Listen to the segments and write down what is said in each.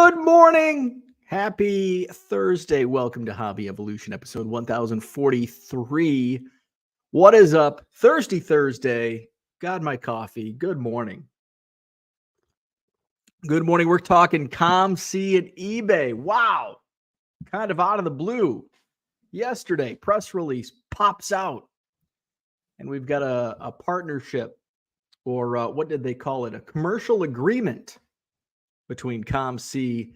Good morning. Happy Thursday. Welcome to Hobby Evolution, episode 1043. What is up? Thursday. Got my coffee. Good morning. Good morning. We're talking COMC and eBay. Wow. Kind of out of the blue. Yesterday, press release pops out. And we've got a partnership, or what did they call it? A commercial agreement between COMC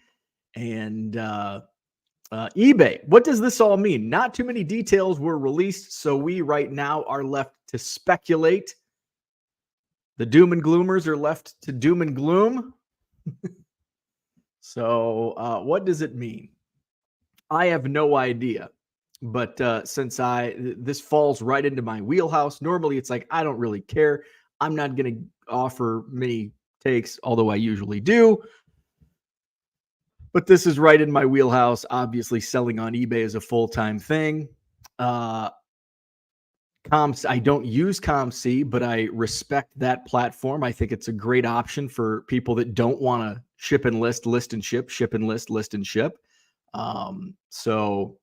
and eBay. What does this all mean? Not too many details were released, so we right now are left to speculate. The doom and gloomers are left to doom and gloom. So what does it mean? I have no idea. But since this falls right into my wheelhouse, normally it's like, I don't really care. I'm not going to offer many takes, although I usually do. But this is right in my wheelhouse. Obviously, selling on eBay is a full-time thing. I don't use COMC, but I respect that platform. I think it's a great option for people that don't want to ship and list, list and ship, ship and list and ship. So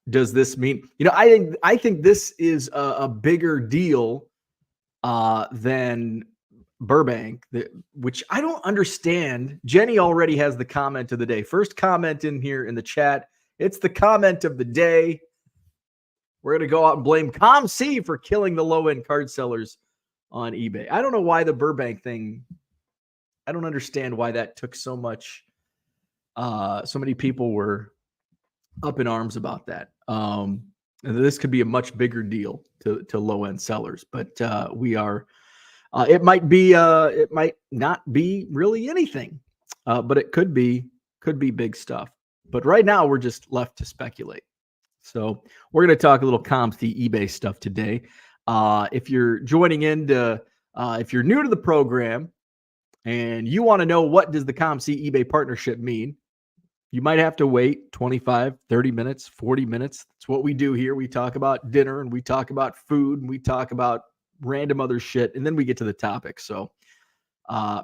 does this mean, I think this is a bigger deal than Burbank, which I don't understand. Jenny already has the comment of the day. First comment in here in the chat. It's the comment of the day. We're going to go out and blame COMC for killing the low-end card sellers on eBay. I don't know why the Burbank thing, I don't understand why that took so much. So many people were up in arms about that. This could be a much bigger deal to low-end sellers, but we are. It might not be really anything, but it could be big stuff. But right now we're just left to speculate. So we're going to talk a little COMC eBay stuff today. If you're joining in if you're new to the program and you want to know what does the COMC eBay partnership mean, you might have to wait 25, 30 minutes, 40 minutes. That's what we do here. We talk about dinner and we talk about food and we talk about random other shit, and then we get to the topic. So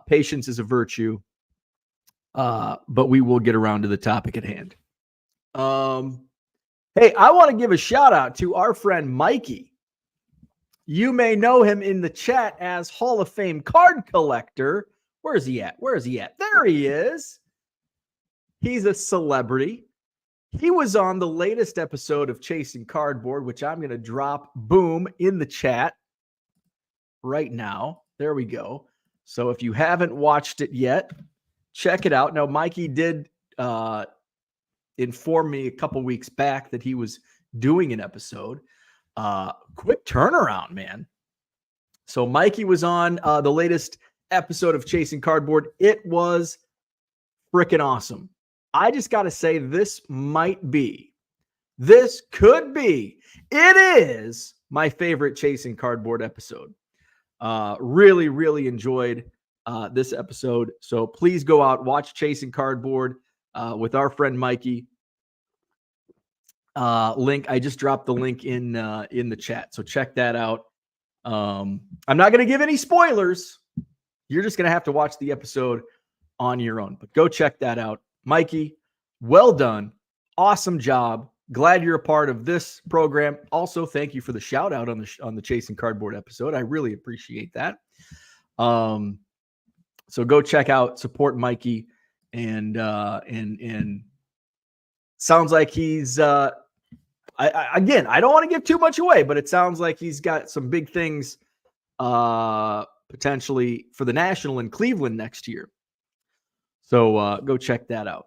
patience is a virtue, but we will get around to the topic at hand. Hey, I want to give a shout out to our friend Mikey. You may know him in the chat as Hall of Fame card collector. Where is he at? There he is. He's a celebrity. He was on the latest episode of Chasing Cardboard, which I'm going to drop, boom, in the chat right now. There we go. So if you haven't watched it yet, check it out. Now, Mikey did inform me a couple weeks back that he was doing an episode. Quick turnaround, man. So Mikey was on the latest episode of Chasing Cardboard. It was freaking awesome. I just got to say, this could be, it is my favorite Chasing Cardboard episode. Really, really enjoyed this episode. So please go out, watch Chasing Cardboard with our friend Mikey. Link, I just dropped the link in the chat. So check that out. I'm not going to give any spoilers. You're just going to have to watch the episode on your own. But go check that out. Mikey, well done. Awesome job. Glad you're a part of this program. Also, thank you for the shout out on the Chasing Cardboard episode. I really appreciate that. So go check out, support Mikey, and sounds like he's again, I don't want to give too much away, but it sounds like he's got some big things potentially for the National in Cleveland next year. So go check that out.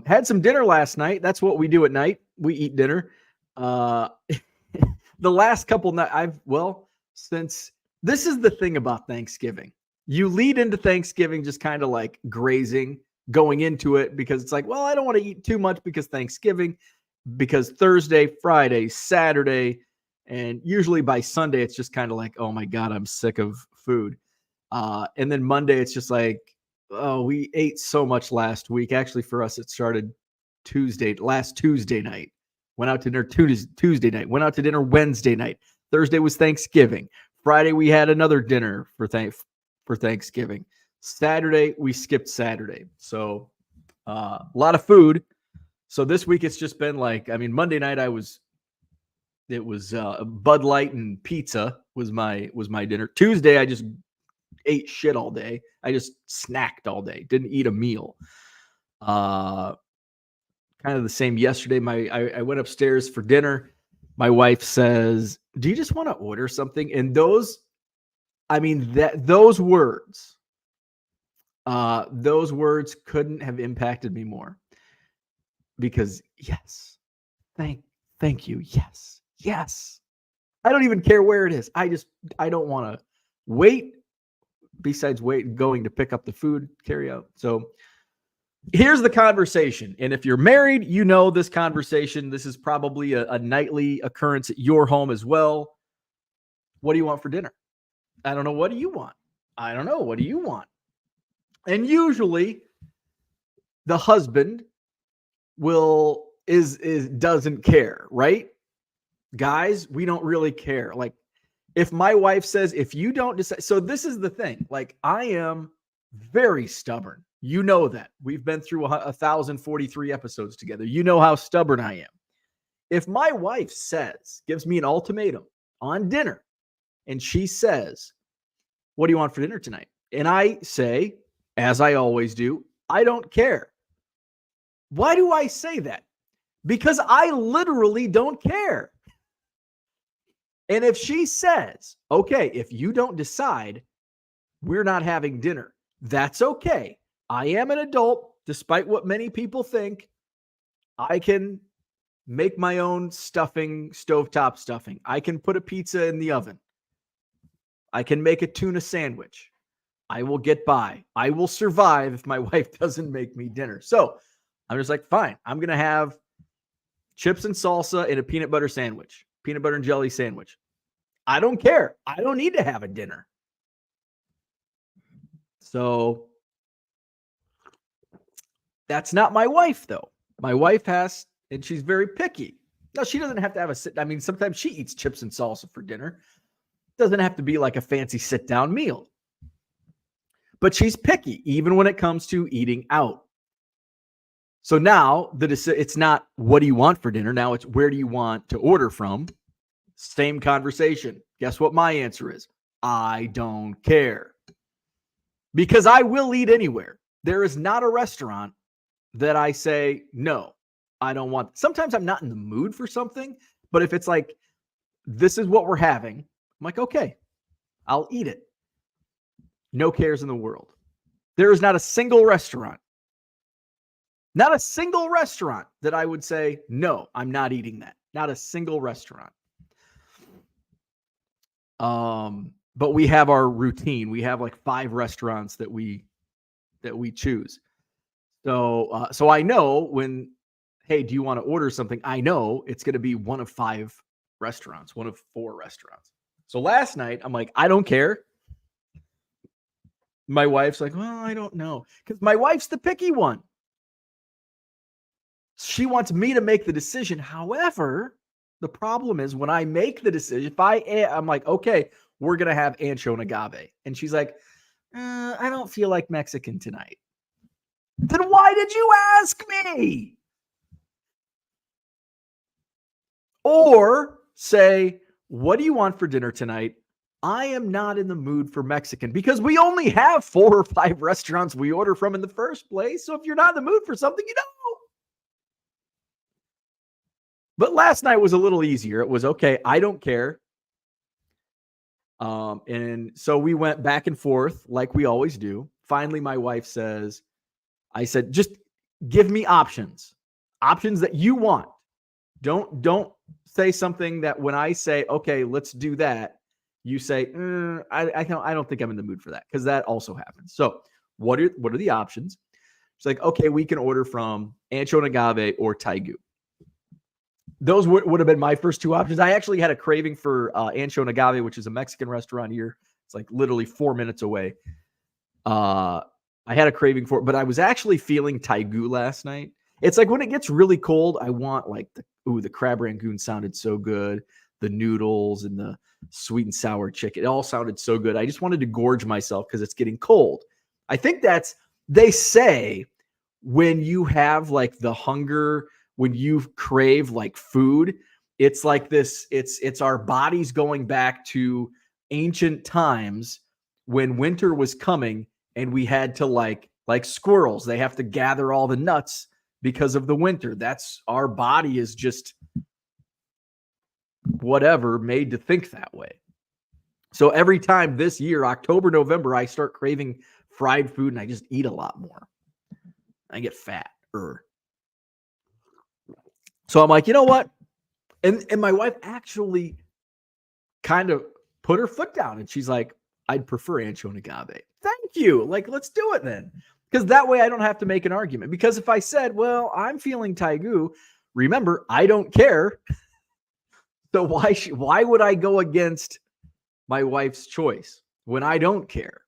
Had some dinner last night. That's what we do at night. We eat dinner. The last couple nights, since this is the thing about Thanksgiving, you lead into Thanksgiving just kind of like grazing, going into it because it's like, well, I don't want to eat too much because Thursday, Friday, Saturday, and usually by Sunday, it's just kind of like, oh my God, I'm sick of food. And then Monday, it's just like, oh, we ate so much last week. Actually, for us, it started last Tuesday night. Went out to dinner Tuesday night. Went out to dinner Wednesday night. Thursday was Thanksgiving. Friday, we had another dinner for Thanksgiving. Saturday, we skipped Saturday. So a lot of food. So this week it's just been like, I mean, Monday night it was Bud Light and pizza was my dinner. Tuesday I just ate shit all day. I just snacked all day. Didn't eat a meal. Kind of the same yesterday. I went upstairs for dinner. My wife says, "Do you just want to order something?" And those words couldn't have impacted me more. Because yes, thank you. Yes. I don't even care where it is. I don't want to wait. Besides going to pick up the food, carry out. So here's the conversation. And if you're married, you know this conversation. This is probably a nightly occurrence at your home as well. What do you want for dinner? I don't know. What do you want? I don't know. What do you want? And usually the husband doesn't care, right? Guys, we don't really care. Like if my wife says, if you don't decide, so this is the thing, like I am very stubborn. You know that. We've been through 1,043 episodes together. You know how stubborn I am. If my wife gives me an ultimatum on dinner and she says, what do you want for dinner tonight? And I say, as I always do, I don't care. Why do I say that? Because I literally don't care. And if she says, okay, if you don't decide, we're not having dinner, that's okay. I am an adult, despite what many people think. I can make my own stuffing, stovetop stuffing. I can put a pizza in the oven. I can make a tuna sandwich. I will get by. I will survive if my wife doesn't make me dinner. So I'm just like, fine, I'm going to have chips and salsa and a peanut butter sandwich, peanut butter and jelly sandwich. I don't care. I don't need to have a dinner. So that's not my wife, though. My wife has, and she's very picky. No, she doesn't have to have a sit. I mean, sometimes she eats chips and salsa for dinner. Doesn't have to be like a fancy sit-down meal. But she's picky, even when it comes to eating out. So now it's not what do you want for dinner? Now it's where do you want to order from? Same conversation. Guess what my answer is? I don't care. Because I will eat anywhere. There is not a restaurant that I say, no, I don't want. Sometimes I'm not in the mood for something, but if it's like, this is what we're having, I'm like, okay, I'll eat it. No cares in the world. There is not a single restaurant that I would say, no, I'm not eating that. Not a single restaurant. But we have our routine. We have like 5 restaurants that we choose. So I know when, hey, do you want to order something? I know it's going to be one of 5 restaurants, one of 4 restaurants. So last night I'm like, I don't care. My wife's like, well, I don't know. Because my wife's the picky one. She wants me to make the decision. However, the problem is when I make the decision, I'm like, okay, we're going to have ancho and agave. And she's like, I don't feel like Mexican tonight. Then why did you ask me? Or say, what do you want for dinner tonight? I am not in the mood for Mexican because we only have 4 or 5 restaurants we order from in the first place. So if you're not in the mood for something, you don't. But last night was a little easier. It was okay. I don't care. And so we went back and forth like we always do. Finally, my wife says, I said, just give me options that you want. Don't say something that when I say, okay, let's do that, you say, I don't think I'm in the mood for that, because that also happens. So what are the options? It's like, okay, we can order from ancho and agave or taigu. Those would have been my first 2 options. I actually had a craving for ancho and agave, which is a Mexican restaurant here. It's like literally 4 minutes away. I had a craving for it, but I was actually feeling taigu last night. It's like when it gets really cold, I want like the crab rangoon sounded so good. The noodles and the sweet and sour chicken, it all sounded so good. I just wanted to gorge myself because it's getting cold. I think they say when you have like the hunger, when you crave like food, it's like this, it's our bodies going back to ancient times when winter was coming and we had to like squirrels, they have to gather all the nuts because of the winter. That's our body is just whatever made to think that way. So every time this year, October, November, I start craving fried food and I just eat a lot more. I get fat. So I'm like, you know what? And my wife actually kind of put her foot down and she's like, I'd prefer ancho and agave. Thank you. Like, let's do it then. Because that way I don't have to make an argument. Because if I said, well, I'm feeling Taigu, remember, I don't care. So why would I go against my wife's choice when I don't care?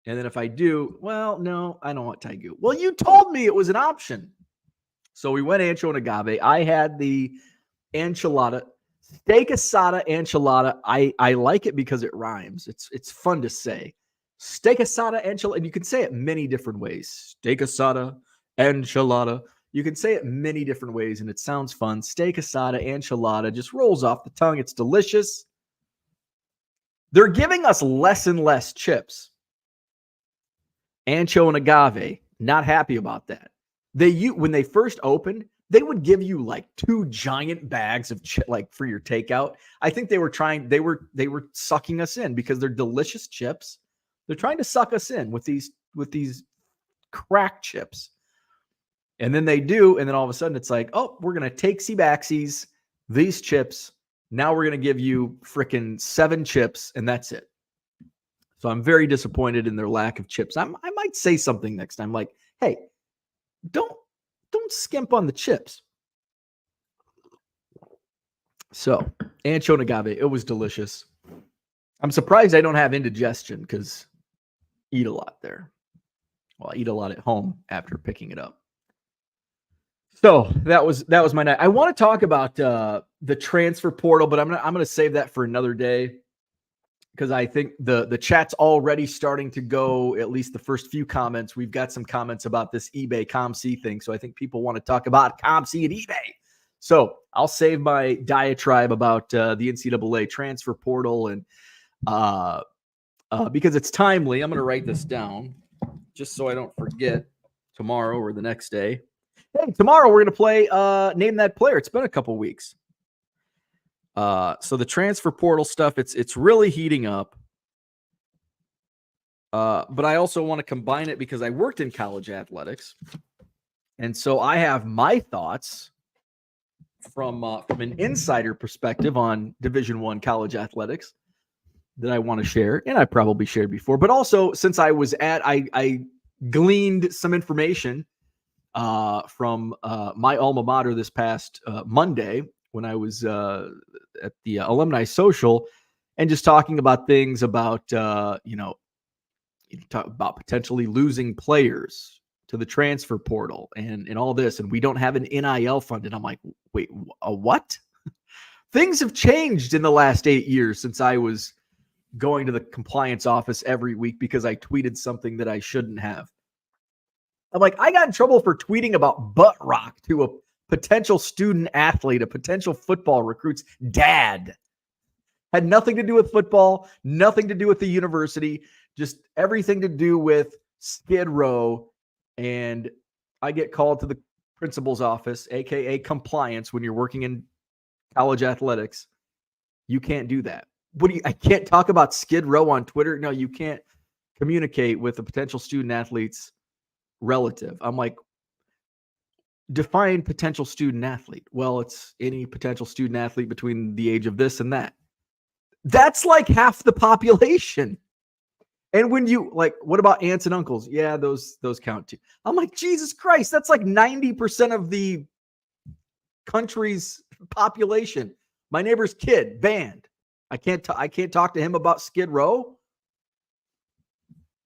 And then if I do, well, no, I don't want Taigu. Well, you told me it was an option. So we went ancho and agave. I had the enchilada, steak asada enchilada. I like it because it rhymes. It's fun to say. Steak asada enchilada, and you can say it many different ways. Steak asada enchilada. You can say it many different ways, and it sounds fun. Steak asada enchilada just rolls off the tongue. It's delicious. They're giving us less and less chips. Ancho and agave, not happy about that. When they first opened, they would give you like 2 giant bags of like for your takeout. I think they were sucking us in because they're delicious chips. They're trying to suck us in with these crack chips. And then they do, and then all of a sudden it's like, oh, we're gonna take backsies, these chips. Now we're gonna give you freaking 7 chips, and that's it. So I'm very disappointed in their lack of chips. I might say something next time, like, hey, don't skimp on the chips. So ancho and agave, it was delicious. I'm surprised I don't have indigestion because I eat a lot there. Well, I eat a lot at home after picking it up. So that was my night. I want to talk about the transfer portal, but I'm gonna save that for another day because I think the chat's already starting to go. At least the first few comments, we've got some comments about this eBay COMC thing. So I think people want to talk about COMC and eBay. So I'll save my diatribe about the NCAA transfer portal and because it's timely. I'm going to write this down just so I don't forget tomorrow or the next day. Hey, tomorrow we're going to play Name That Player. It's been a couple weeks. So the transfer portal stuff, it's really heating up. But I also want to combine it because I worked in college athletics. And so I have my thoughts from an insider perspective on Division I college athletics that I want to share. And I probably shared before, but also since I was I gleaned some information from my alma mater this past Monday when I was at the alumni social and just talking about things about, talk about potentially losing players to the transfer portal and all this. And we don't have an NIL fund. And I'm like, wait, what? Things have changed in the last 8 years since I was going to the compliance office every week because I tweeted something that I shouldn't have. I'm like, I got in trouble for tweeting about butt rock to a potential student athlete, a potential football recruit's dad. Had nothing to do with football, nothing to do with the university, just everything to do with Skid Row. And I get called to the principal's office, aka compliance, when you're working in college athletics. You can't do that. I can't talk about Skid Row on Twitter. No, you can't communicate with a potential student athlete's relative. I'm like, define potential student athlete. Well, it's any potential student athlete between the age of this and that. That's like half the population. And when you like, what about aunts and uncles? Yeah, those count too. I'm like, Jesus Christ, that's like 90% of the country's population. My neighbor's kid, banned. I can't talk to him about Skid Row.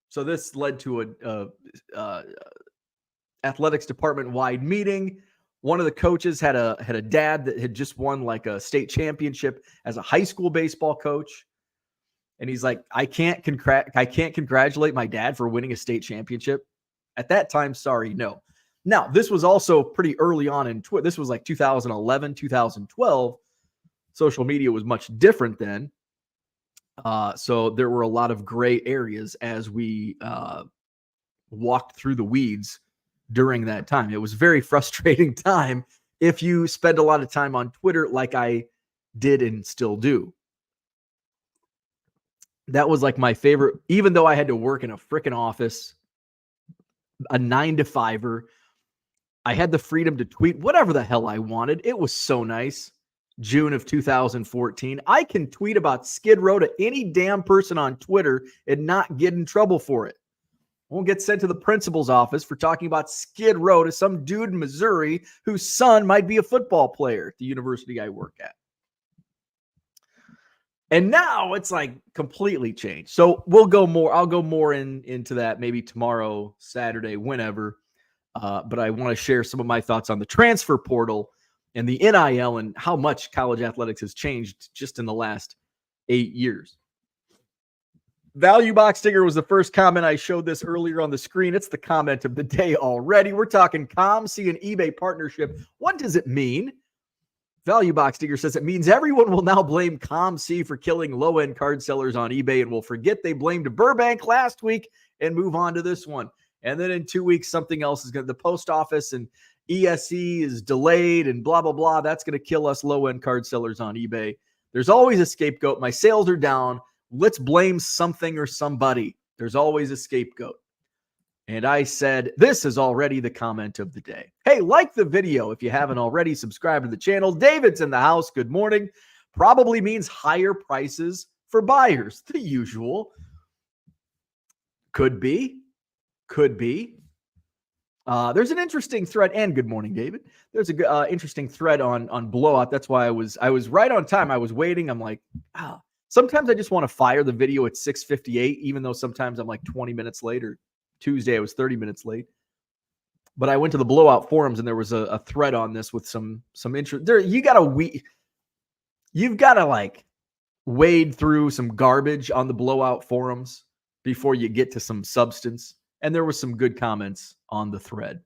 So this led to a athletics department wide meeting. One of the coaches had a dad that had just won like a state championship as a high school baseball coach. And he's like, I can't congratulate my dad for winning a state championship. At that time, sorry, no. Now, this was also pretty early on in Twitter. This was like 2011, 2012. Social media was much different then. So there were a lot of gray areas as we walked through the weeds during that time. It was a very frustrating time if you spend a lot of time on Twitter like I did and still do. That was like my favorite, even though I had to work in a freaking office, a 9-to-5er. I had the freedom to tweet whatever the hell I wanted. It was so nice. June of 2014. I can tweet about Skid Row to any damn person on Twitter and not get in trouble for it. Won't get sent to the principal's office for talking about Skid Row to some dude in Missouri whose son might be a football player at the university I work at. And now it's like completely changed. So I'll go more into that maybe tomorrow, Saturday, whenever. But I want to share some of my thoughts on the transfer portal and the NIL and how much college athletics has changed just in the last 8 years. Value Box Digger was the first comment. I showed this earlier on the screen. It's the comment of the day already. We're talking COMC and eBay partnership. What does it mean? Value Box Digger says it means everyone will now blame COMC for killing low-end card sellers on eBay and will forget they blamed Burbank last week and move on to this one. And then in 2 weeks, something else is going to, the post office and ESE is delayed and blah, blah, blah. That's going to kill us low-end card sellers on eBay. There's always a scapegoat. My sales are down. Let's blame something or somebody. There's always a scapegoat. And I said, this is already the comment of the day. Hey, like the video if you haven't already. Subscribe to the channel. David's in the house. Good morning. Probably means higher prices for buyers. The usual. Could be. Could be. There's an interesting thread. And good morning, David. There's a interesting thread on Blowout. That's why I was right on time. I was waiting. I'm like, sometimes I just want to fire the video at 6:58, even though sometimes I'm like 20 minutes late, or Tuesday I was 30 minutes late. But I went to the Blowout forums and there was a thread on this with some interest. There, you've got to like wade through some garbage on the Blowout forums before you get to some substance. And there were some good comments on the thread.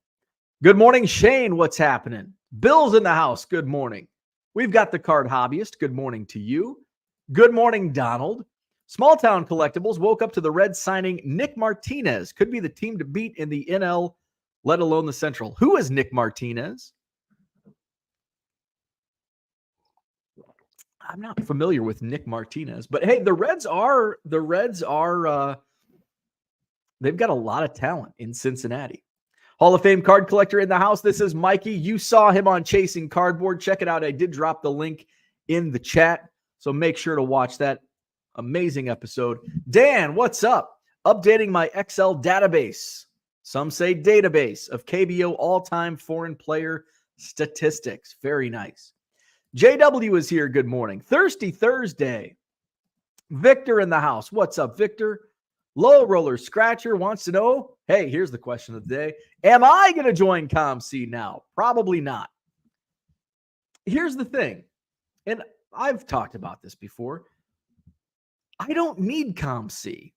Good morning, Shane. What's happening? Bill's in the house. Good morning. We've got the Card Hobbyist. Good morning to you. Good morning, Donald. Small Town Collectibles woke up to the Reds signing Nick Martinez. Could be the team to beat in the NL, let alone the Central. Who is Nick Martinez? I'm not familiar with Nick Martinez, but hey, the Reds are they've got a lot of talent in Cincinnati. Hall of Fame card collector in the house. This is Mikey. You saw him on Chasing Cardboard. Check it out. I did drop the link in the chat, so make sure to watch that. Amazing episode. Dan, what's up? Updating my Excel database. Some say database of KBO all-time foreign player statistics. Very nice. JW is here. Good morning. Thirsty Thursday. Victor in the house. What's up, Victor? Low Roller Scratcher wants to know, hey, here's the question of the day. Am I going to join COMC now? Probably not. Here's the thing, and I've talked about this before. I don't need COMC.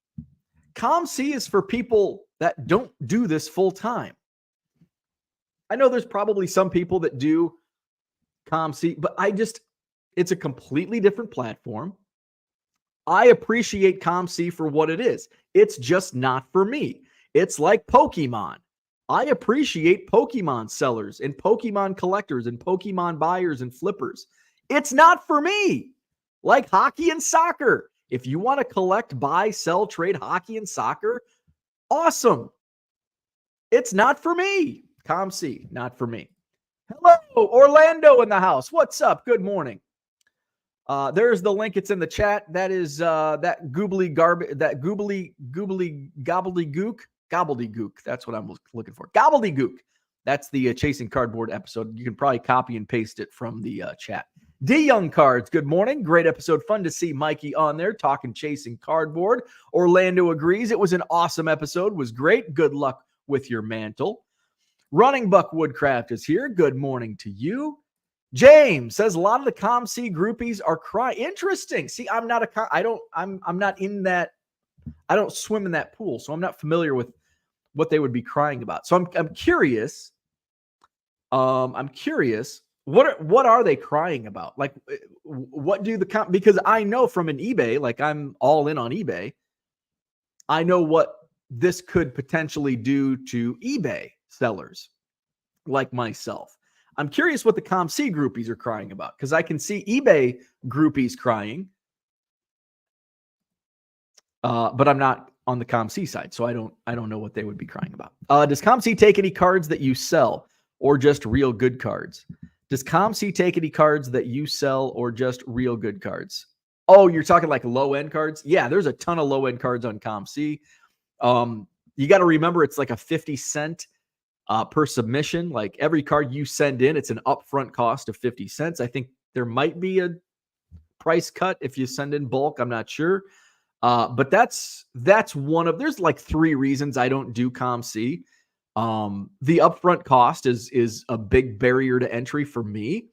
COMC is for people that don't do this full time. I know there's probably some people that do COMC, but it's a completely different platform. I appreciate COMC for what it is. It's just not for me. It's like Pokemon. I appreciate Pokemon sellers and Pokemon collectors and Pokemon buyers and flippers. It's not for me. Like hockey and soccer. If you want to collect, buy, sell, trade hockey and soccer, awesome. It's not for me. COMC, not for me. Hello, Orlando in the house. What's up? Good morning. There's the link. It's in the chat. That is that googly gobbledygook. That's what I'm looking for. Gobbledygook. That's the Chasing Cardboard episode. You can probably copy and paste it from the chat. D Young Cards. Good morning. Great episode. Fun to see Mikey on there talking Chasing Cardboard. Orlando agrees. It was an awesome episode. Was great. Good luck with your mantle. Running Buck Woodcraft is here. Good morning to you. James says a lot of the COMC groupies are crying. Interesting. See, I'm not I'm not in that. I don't swim in that pool, so I'm not familiar with what they would be crying about. So I'm curious. I'm curious. What are they crying about? Like, what do because I know from an eBay, like I'm all in on eBay. I know what this could potentially do to eBay sellers like myself. I'm curious what the COMC groupies are crying about, because I can see eBay groupies crying, but I'm not on the COMC side, so I don't know what they would be crying about. Does COMC take any cards that you sell, or just real good cards? Does COMC take any cards that you sell, or just real good cards? Oh, you're talking like low end cards? Yeah, there's a ton of low end cards on COMC. You got to remember, it's like a 50 cent per submission. Like every card you send in, it's an upfront cost of 50 cents. I think there might be a price cut if you send in bulk. I'm not sure. But that's one of, there's like 3 reasons I don't do COMC. The upfront cost is a big barrier to entry for me.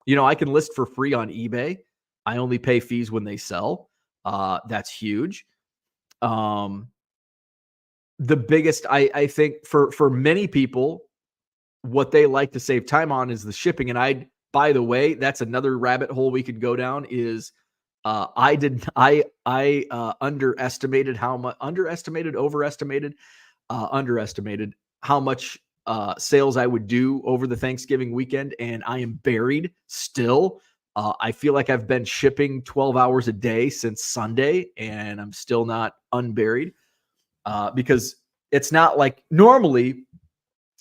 You know, I can list for free on eBay. I only pay fees when they sell. That's huge. The biggest, I think for many people, what they like to save time on is the shipping. And by the way, that's another rabbit hole we could go down is, I underestimated how much sales I would do over the Thanksgiving weekend. And I am buried still. I feel like I've been shipping 12 hours a day since Sunday, and I'm still not unburied. Because it's not like normally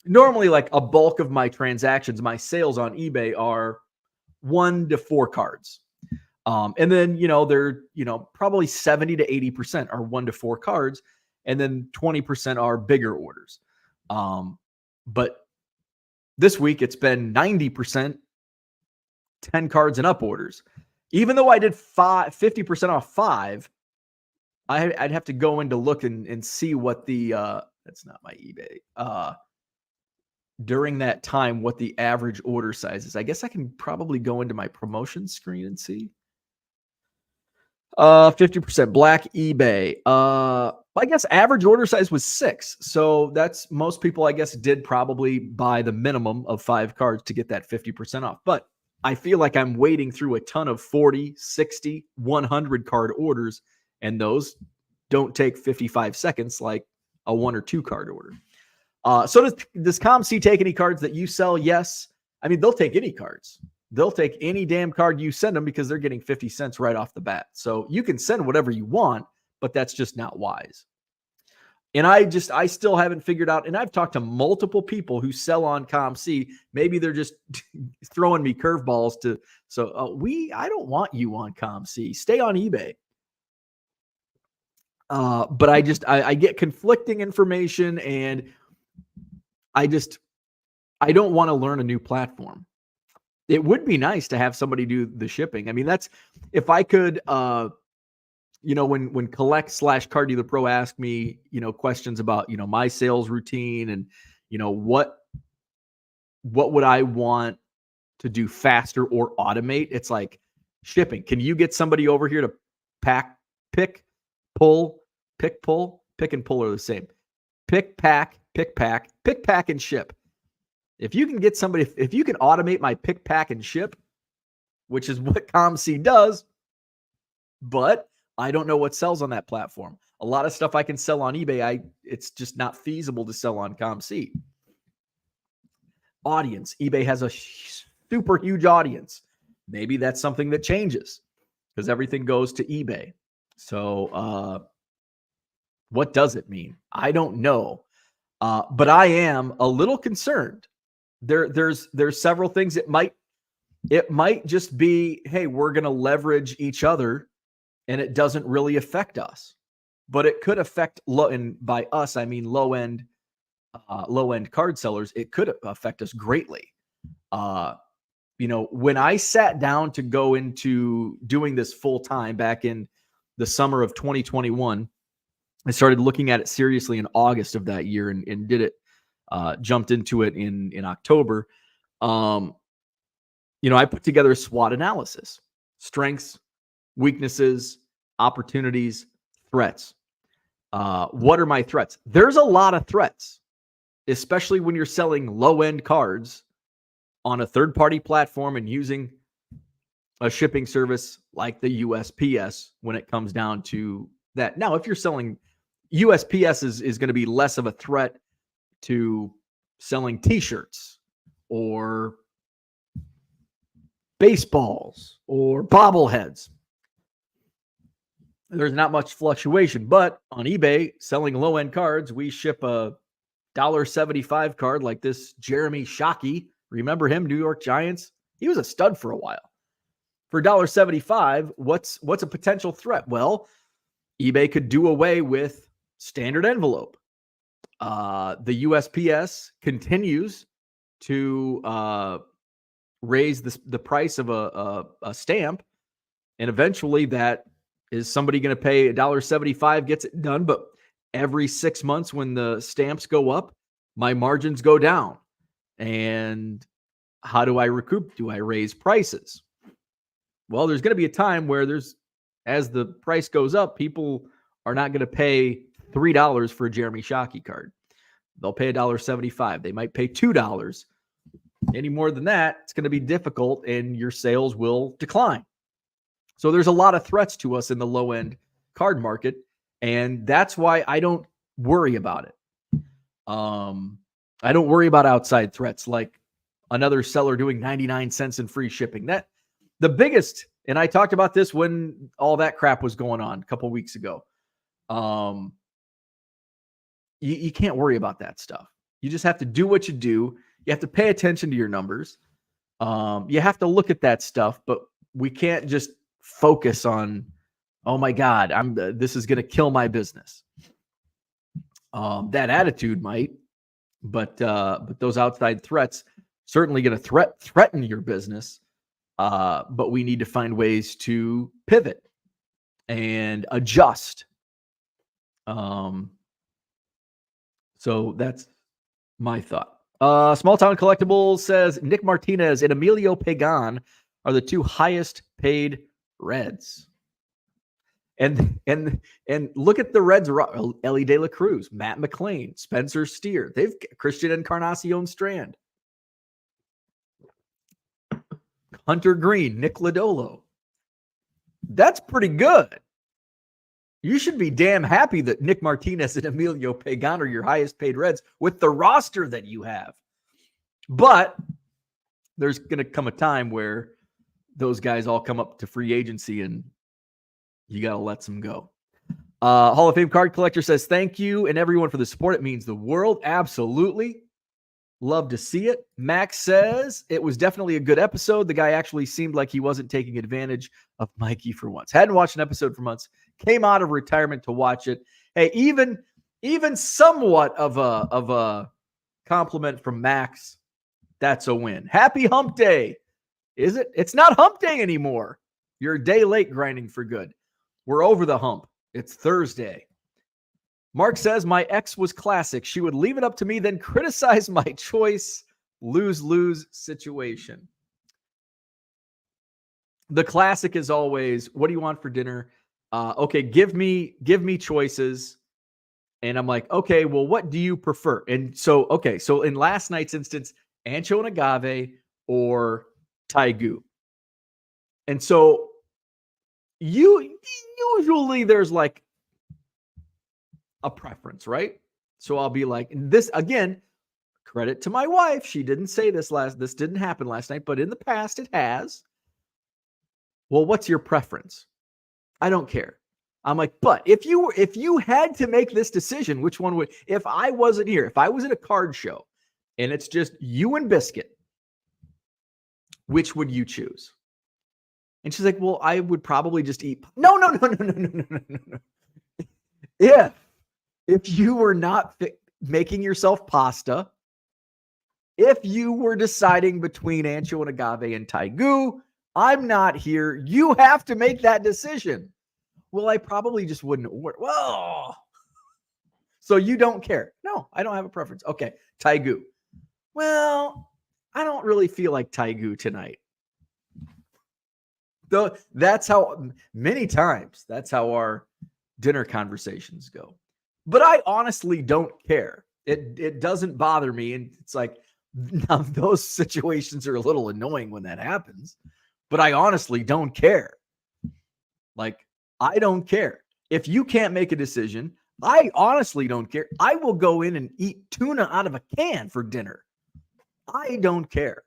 like a bulk of my transactions, my sales on eBay are 1 to 4 cards. And then, they're, probably 70 to 80% are 1 to 4 cards. And then 20% are bigger orders. But this week it's been 90% 10 cards and up orders. Even though I did 50% off 5, I'd have to go in to look and see what the that's not my eBay. During that time, what the average order size is. I guess I can probably go into my promotion screen and see. 50% black eBay. I guess average order size was 6. So that's, most people, I guess, did probably buy the minimum of 5 cards to get that 50% off. But I feel like I'm wading through a ton of 40, 60, 100 card orders, and those don't take 55 seconds like a 1 or 2 card order. So does COMC take any cards that you sell? Yes. I mean, they'll take any cards. They'll take any damn card you send them, because they're getting 50 cents right off the bat. So you can send whatever you want, but that's just not wise. And I still haven't figured out, and I've talked to multiple people who sell on COMC. Maybe they're just throwing me curveballs I don't want you on COMC. Stay on eBay. But I get conflicting information, and I don't want to learn a new platform. It would be nice to have somebody do the shipping. I mean, that's, if I could, when Collect/Card Dealer Pro asked me, questions about, my sales routine and, what would I want to do faster or automate? It's like shipping. Can you get somebody over here to pick and pull are the same. Pick, pack, and ship. If you can get somebody, if you can automate my pick, pack, and ship, which is what COMC does, but I don't know what sells on that platform. A lot of stuff I can sell on eBay, it's just not feasible to sell on COMC. Audience. eBay has a super huge audience. Maybe that's something that changes, because everything goes to eBay. So what does it mean? I don't know. But I am a little concerned. There's several things. It might just be, hey, we're going to leverage each other, and it doesn't really affect us, but it could affect and by us, I mean low end card sellers. It could affect us greatly. When I sat down to go into doing this full time back in the summer of 2021, I started looking at it seriously in August of that year, and did it. Jumped into it in October. I put together a SWOT analysis: strengths, weaknesses, opportunities, threats. What are my threats? There's a lot of threats, especially when you're selling low-end cards on a third-party platform and using a shipping service like the USPS when it comes down to that. Now, if you're selling USPS is going to be less of a threat to selling t-shirts or baseballs or bobbleheads. There's not much fluctuation, but on eBay, selling low-end cards, we ship a $1.75 card like this Jeremy Shockey. Remember him, New York Giants? He was a stud for a while. For $1.75, what's a potential threat? Well, eBay could do away with standard envelope. The USPS continues to raise the price of a stamp, and eventually that is somebody going to pay $1.75, gets it done. But every 6 months when the stamps go up, my margins go down. And how do I recoup? Do I raise prices? Well, there's going to be a time where as the price goes up, people are not going to pay $3 for a Jeremy Shockey card. They'll pay $1.75. They might pay $2. Any more than that, it's going to be difficult and your sales will decline. So there's a lot of threats to us in the low-end card market, and that's why I don't worry about it. I don't worry about outside threats like another seller doing 99 cents in free shipping. That the biggest, and I talked about this when all that crap was going on a couple weeks ago. You can't worry about that stuff. You just have to do what you do. You have to pay attention to your numbers. You have to look at that stuff, but we can't just focus on, oh my God, this is going to kill my business. That attitude might, but those outside threats certainly going to threaten your business. But we need to find ways to pivot and adjust. So that's my thought. Small Town Collectibles says Nick Martinez and Emilio Pagan are the two highest paid Reds. And look at the Reds: Ellie De La Cruz, Matt McLean, Spencer Steer. They've Christian Encarnacion Strand, Hunter Green, Nick Lodolo. That's pretty good. You should be damn happy that Nick Martinez and Emilio Pagan are your highest paid Reds with the roster that you have. But there's going to come a time where those guys all come up to free agency and you got to let them go. Hall of Fame Card Collector says, thank you and everyone for the support. It means the world. Absolutely. Love to see it. Max says, it was definitely a good episode. The guy actually seemed like he wasn't taking advantage of Mikey for once. Hadn't watched an episode for months. Came out of retirement to watch it. Hey, even somewhat of a compliment from Max, that's a win. Happy hump day. Is it? It's not hump day anymore. You're a day late grinding for good. We're over the hump. It's Thursday. Mark says, my ex was classic. She would leave it up to me, then criticize my choice. Lose-lose situation. The classic is always, what do you want for dinner? Okay, give me choices. And I'm like, okay, well, what do you prefer? And so in last night's instance, ancho and agave or taigu. And so usually there's like a preference, right? So I'll be like, this again, credit to my wife. She didn't say this didn't happen last night, but in the past it has. Well, what's your preference? I don't care. I'm like, but if you had to make this decision, which one would, if I wasn't here, if I was at a card show and it's just you and Biscuit, which would you choose? And she's like, well, I would probably just eat. No. If you were not making yourself pasta, if you were deciding between ancho and agave and taigu, I'm not here. You have to make that decision. Well, I probably just wouldn't order. Whoa. So you don't care. No, I don't have a preference. Okay, taigu. Well, I don't really feel like taigu tonight. Though that's how many times that's how our dinner conversations go. But I honestly don't care. It doesn't bother me. And it's like, now those situations are a little annoying when that happens, but I honestly don't care. Like, I don't care. If you can't make a decision, I honestly don't care. I will go in and eat tuna out of a can for dinner. I don't care.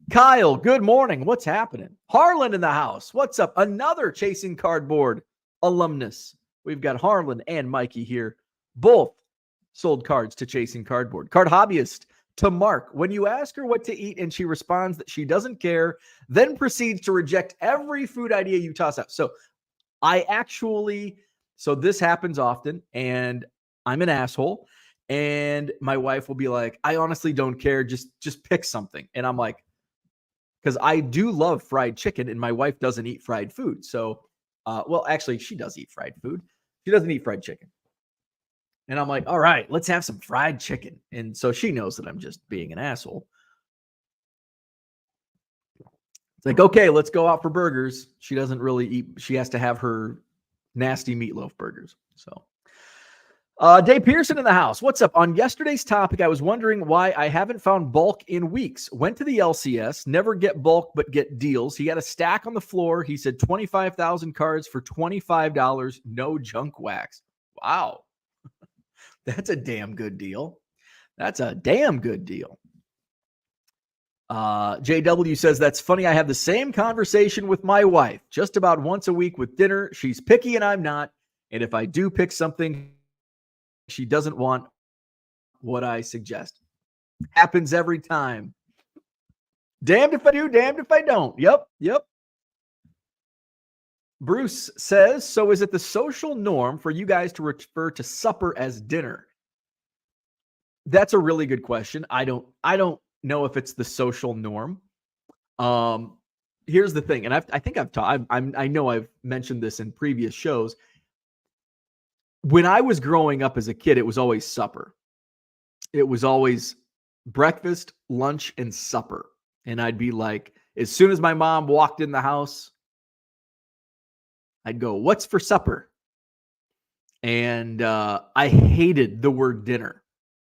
Kyle, good morning. What's happening? Harlan in the house. What's up? Another Chasing Cardboard alumnus. We've got Harlan and Mikey here. Both sold cards to Chasing Cardboard. Card hobbyist to Mark. When you ask her what to eat and she responds that she doesn't care, then proceeds to reject every food idea you toss out. So this happens often, and I'm an asshole. And my wife will be like, I honestly don't care. Just pick something. And I'm like, because I do love fried chicken and my wife doesn't eat fried food. So, well, actually, she does eat fried food. She doesn't eat fried chicken. And I'm like, all right, let's have some fried chicken. And so she knows that I'm just being an asshole. It's like, okay, let's go out for burgers. She doesn't really eat. She has to have her nasty meatloaf burgers. So, Dave Pearson in the house. What's up? On yesterday's topic, I was wondering why I haven't found bulk in weeks. Went to the LCS, never get bulk, but get deals. He had a stack on the floor. He said 25,000 cards for $25, no junk wax. Wow. That's a damn good deal. That's a damn good deal. JW says, that's funny. I have the same conversation with my wife just about once a week with dinner. She's picky and I'm not. And if I do pick something, she doesn't want what I suggest. Happens every time. Damned if I do, damned if I don't. Yep. Bruce says, so is it the social norm for you guys to refer to supper as dinner? That's a really good question. I don't know if it's the social norm. Here's the thing, and I think I've taught. I know I've mentioned this in previous shows. When I was growing up as a kid, it was always supper. It was always breakfast, lunch, and supper. And I'd be like, as soon as my mom walked in the house, I'd go, what's for supper? And I hated the word dinner.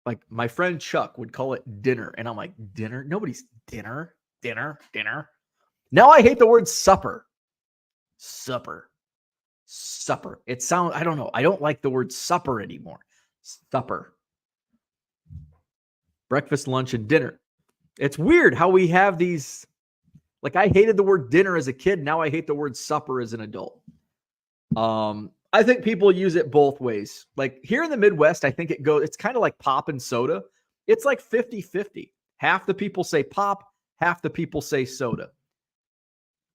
Like my friend Chuck would call it dinner. And I'm like, dinner? Nobody's dinner. Now I hate the word supper. Supper. It sounds, I don't know. I don't like the word supper anymore. Supper. Breakfast, lunch, and dinner. It's weird how we have these. Like I hated the word dinner as a kid. Now I hate the word supper as an adult. I think people use it both ways. Like here in the Midwest, I think it's kind of like pop and soda. It's like 50-50. Half the people say pop, half the people say soda.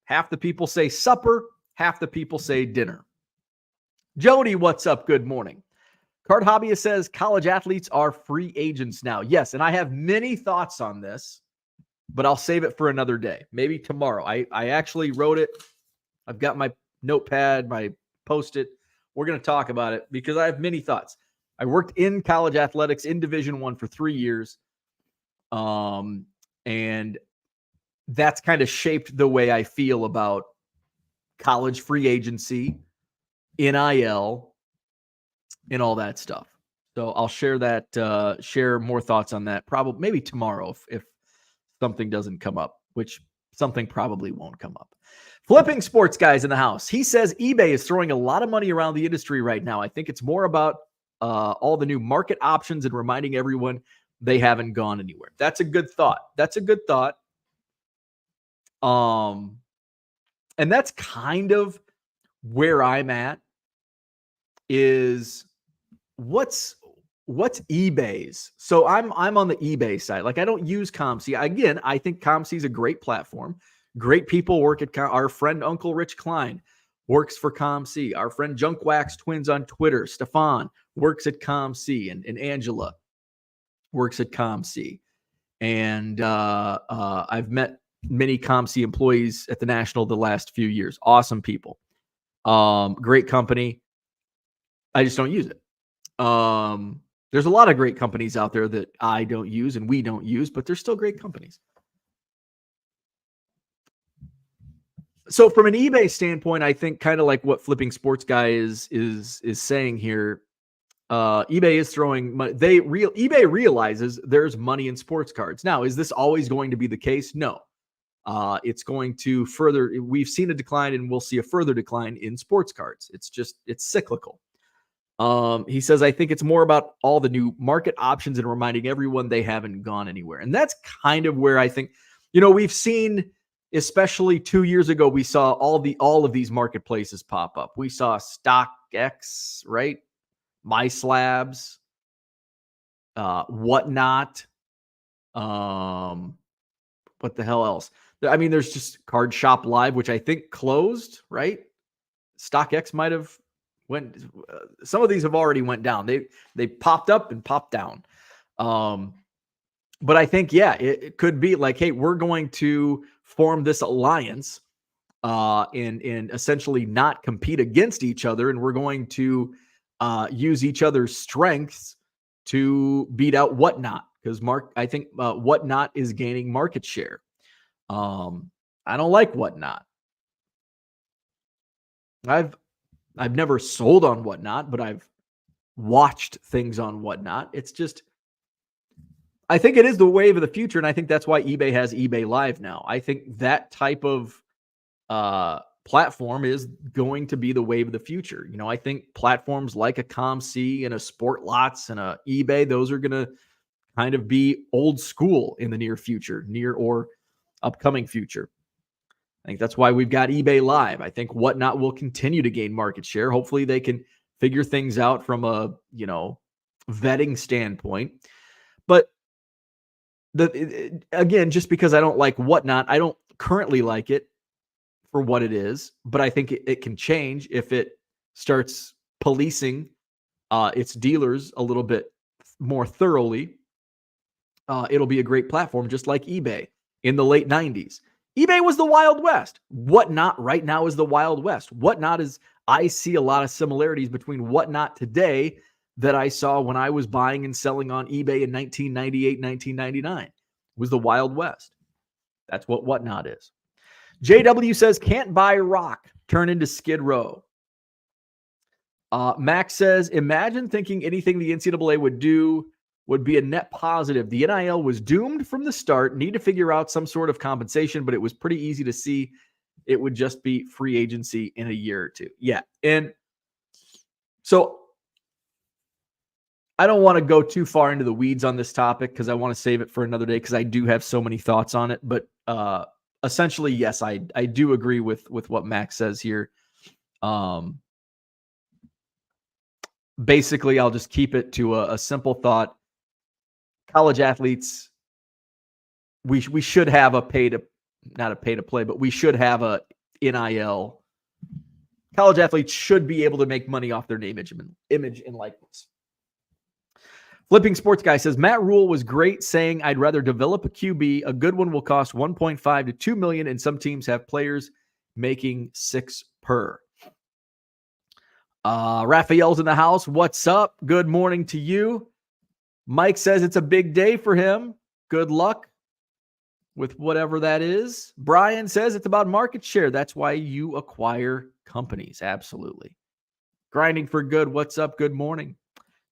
Half the people say supper, half the people say dinner. Jody, what's up? Good morning. Card Hobbyist says college athletes are free agents now. Yes, and I have many thoughts on this, but I'll save it for another day. Maybe tomorrow. I actually wrote it. I've got my notepad, my Post-it. We're going to talk about it because I have many thoughts. I worked in college athletics in Division I for 3 years. And that's kind of shaped the way I feel about college free agency, NIL, and all that stuff. So I'll share more thoughts on that probably maybe tomorrow if something doesn't come up, which something probably won't come up. Flipping Sports Guys in the house. He says eBay is throwing a lot of money around the industry right now. I think it's more about all the new market options and reminding everyone they haven't gone anywhere. That's a good thought. And that's kind of where I'm at is what's eBay's. So I'm on the eBay side. Like I don't use COMC. Again, I think COMC is a great platform. Great people work at our friend Uncle Rich Klein works for COMC. Our friend Junk Wax Twins on Twitter, Stefan, works at COMC, and Angela works at COMC. And I've met many COMC employees at the National the last few years. Awesome people. Great company. I just don't use it. There's a lot of great companies out there that I don't use and we don't use, but they're still great companies. So from an eBay standpoint, I think kind of like what Flipping Sports Guy is saying here. eBay is throwing money. eBay realizes there's money in sports cards. Now, is this always going to be the case? No. It's going to further. We've seen a decline, and we'll see a further decline in sports cards. It's cyclical. He says, I think it's more about all the new market options and reminding everyone they haven't gone anywhere. And that's kind of where I think, we've seen, especially 2 years ago, we saw all of these marketplaces pop up. We saw StockX, right? My Slabs, Whatnot. What the hell else? I mean, there's just Card Shop Live, which I think closed, right? StockX might have went. Some of these have already went down. They popped up and popped down. But I think, yeah, it could be like, hey, we're going to form this alliance and essentially not compete against each other, and we're going to use each other's strengths to beat out Whatnot, because I think Whatnot is gaining market share. I don't like Whatnot. I've never sold on Whatnot, but I've watched things on Whatnot. It's just, I think it is the wave of the future, and I think that's why eBay has eBay Live now. I think that type of platform is going to be the wave of the future. I think platforms like a COMC and a Sport Lots and a eBay, those are going to kind of be old school in the near future, near or upcoming future. I think that's why we've got eBay Live. I think Whatnot will continue to gain market share. Hopefully they can figure things out from a, vetting standpoint. But again, just because I don't like Whatnot, I don't currently like it for what it is, but I think it can change if it starts policing its dealers a little bit more thoroughly. It'll be a great platform, just like eBay in the late 90s. eBay was the Wild West. Whatnot right now is the Wild West. I see a lot of similarities between Whatnot today that I saw when I was buying and selling on eBay in 1998, 1999. It was the Wild West. That's what Whatnot is. JW says, can't buy rock, turn into Skid Row. Max says, imagine thinking anything the NCAA would do would be a net positive. The NIL was doomed from the start. Need to figure out some sort of compensation, but it was pretty easy to see it would just be free agency in a year or two. Yeah. And so I don't want to go too far into the weeds on this topic because I want to save it for another day because I do have so many thoughts on it. But essentially, yes, I do agree with what Max says here. Basically, I'll just keep it to a simple thought. College athletes, we should have not a pay to play, but we should have a NIL. College athletes should be able to make money off their name, image, and likeness. Flipping Sports Guy says, Matt Rule was great saying, I'd rather develop a QB. A good one will cost 1.5 to $2 million, and some teams have players making $6 per. Raphael's in the house. What's up? Good morning to you. Mike says it's a big day for him. Good luck with whatever that is. Brian says it's about market share. That's why you acquire companies. Absolutely. Grinding for good. What's up? Good morning.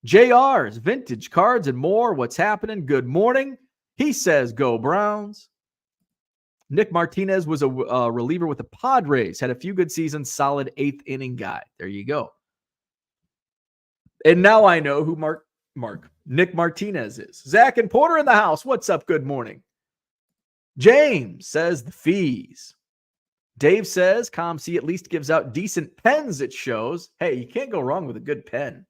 JR's vintage cards and more. What's happening? Good morning. He says go Browns. Nick Martinez was a reliever with the Padres. Had a few good seasons. Solid 8th inning guy. There you go. And now I know who Nick Martinez is. Zach and Porter in the house. What's up? Good morning. James says the fees. Dave says COMC at least gives out decent pens it shows. Hey, you can't go wrong with a good pen.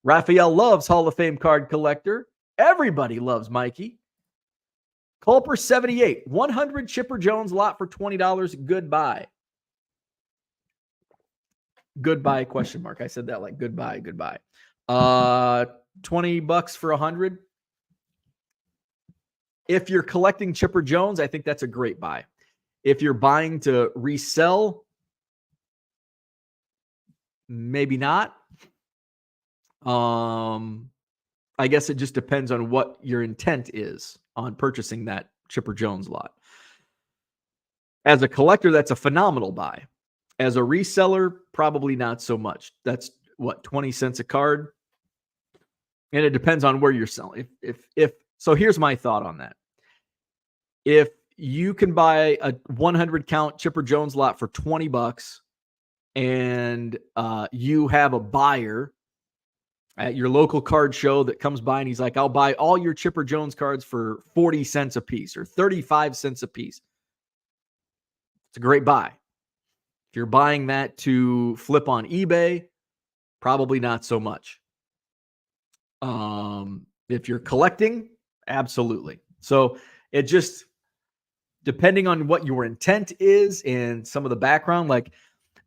Raphael loves Hall of Fame card collector. Everybody loves Mikey. Culper 78. 100 Chipper Jones lot for $20. Goodbye. Goodbye, question mark. I said that like goodbye. $20 for 100. If you're collecting Chipper Jones, I think that's a great buy. If you're buying to resell, maybe not. I guess it just depends on what your intent is on purchasing that Chipper Jones lot. As a collector, that's a phenomenal buy. As a reseller, probably not so much. That's what, 20 cents a card? And it depends on where you're selling. If so, here's my thought on that. If you can buy a 100 count Chipper Jones lot for $20 and you have a buyer at your local card show that comes by and he's like, I'll buy all your Chipper Jones cards for 40 cents a piece or 35 cents a piece. It's a great buy. If you're buying that to flip on eBay, probably not so much. If you're collecting, absolutely. So it just, depending on what your intent is and some of the background, like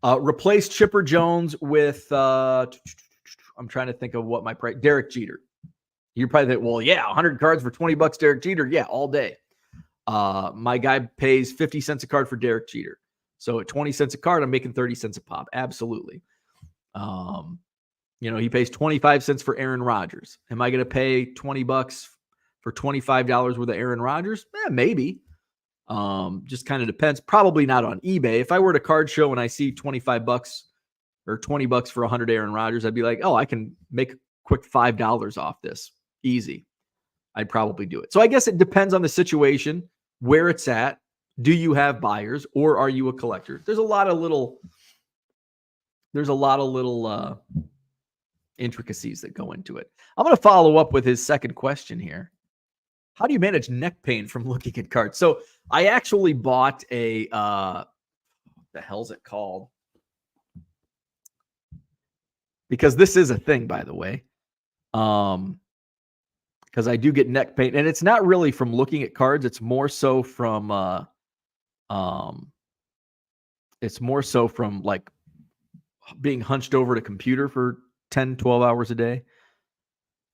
replace Chipper Jones with, I'm trying to think of what my price, Derek Jeter. You probably think, well, yeah, 100 cards for $20, Derek Jeter. Yeah, all day. My guy pays 50 cents a card for Derek Jeter. So at 20 cents a card, I'm making 30 cents a pop. Absolutely. He pays 25 cents for Aaron Rodgers. Am I going to pay $20 for $25 worth of Aaron Rodgers? Maybe. Just kind of depends. Probably not on eBay. If I were at a card show and I see $25 or $20 for 100 Aaron Rodgers, I'd be like, oh, I can make a quick $5 off this. Easy. I'd probably do it. So I guess it depends on the situation, where it's at. Do you have buyers or are you a collector? There's a lot of little intricacies that go into it. I'm going to follow up with his second question here. How do you manage neck pain from looking at cards? So I actually bought a, what the hell's it called? Because this is a thing, by the way. Because I do get neck pain, and it's not really from looking at cards. It's more so from, like being hunched over a computer for 10, 12 hours a day.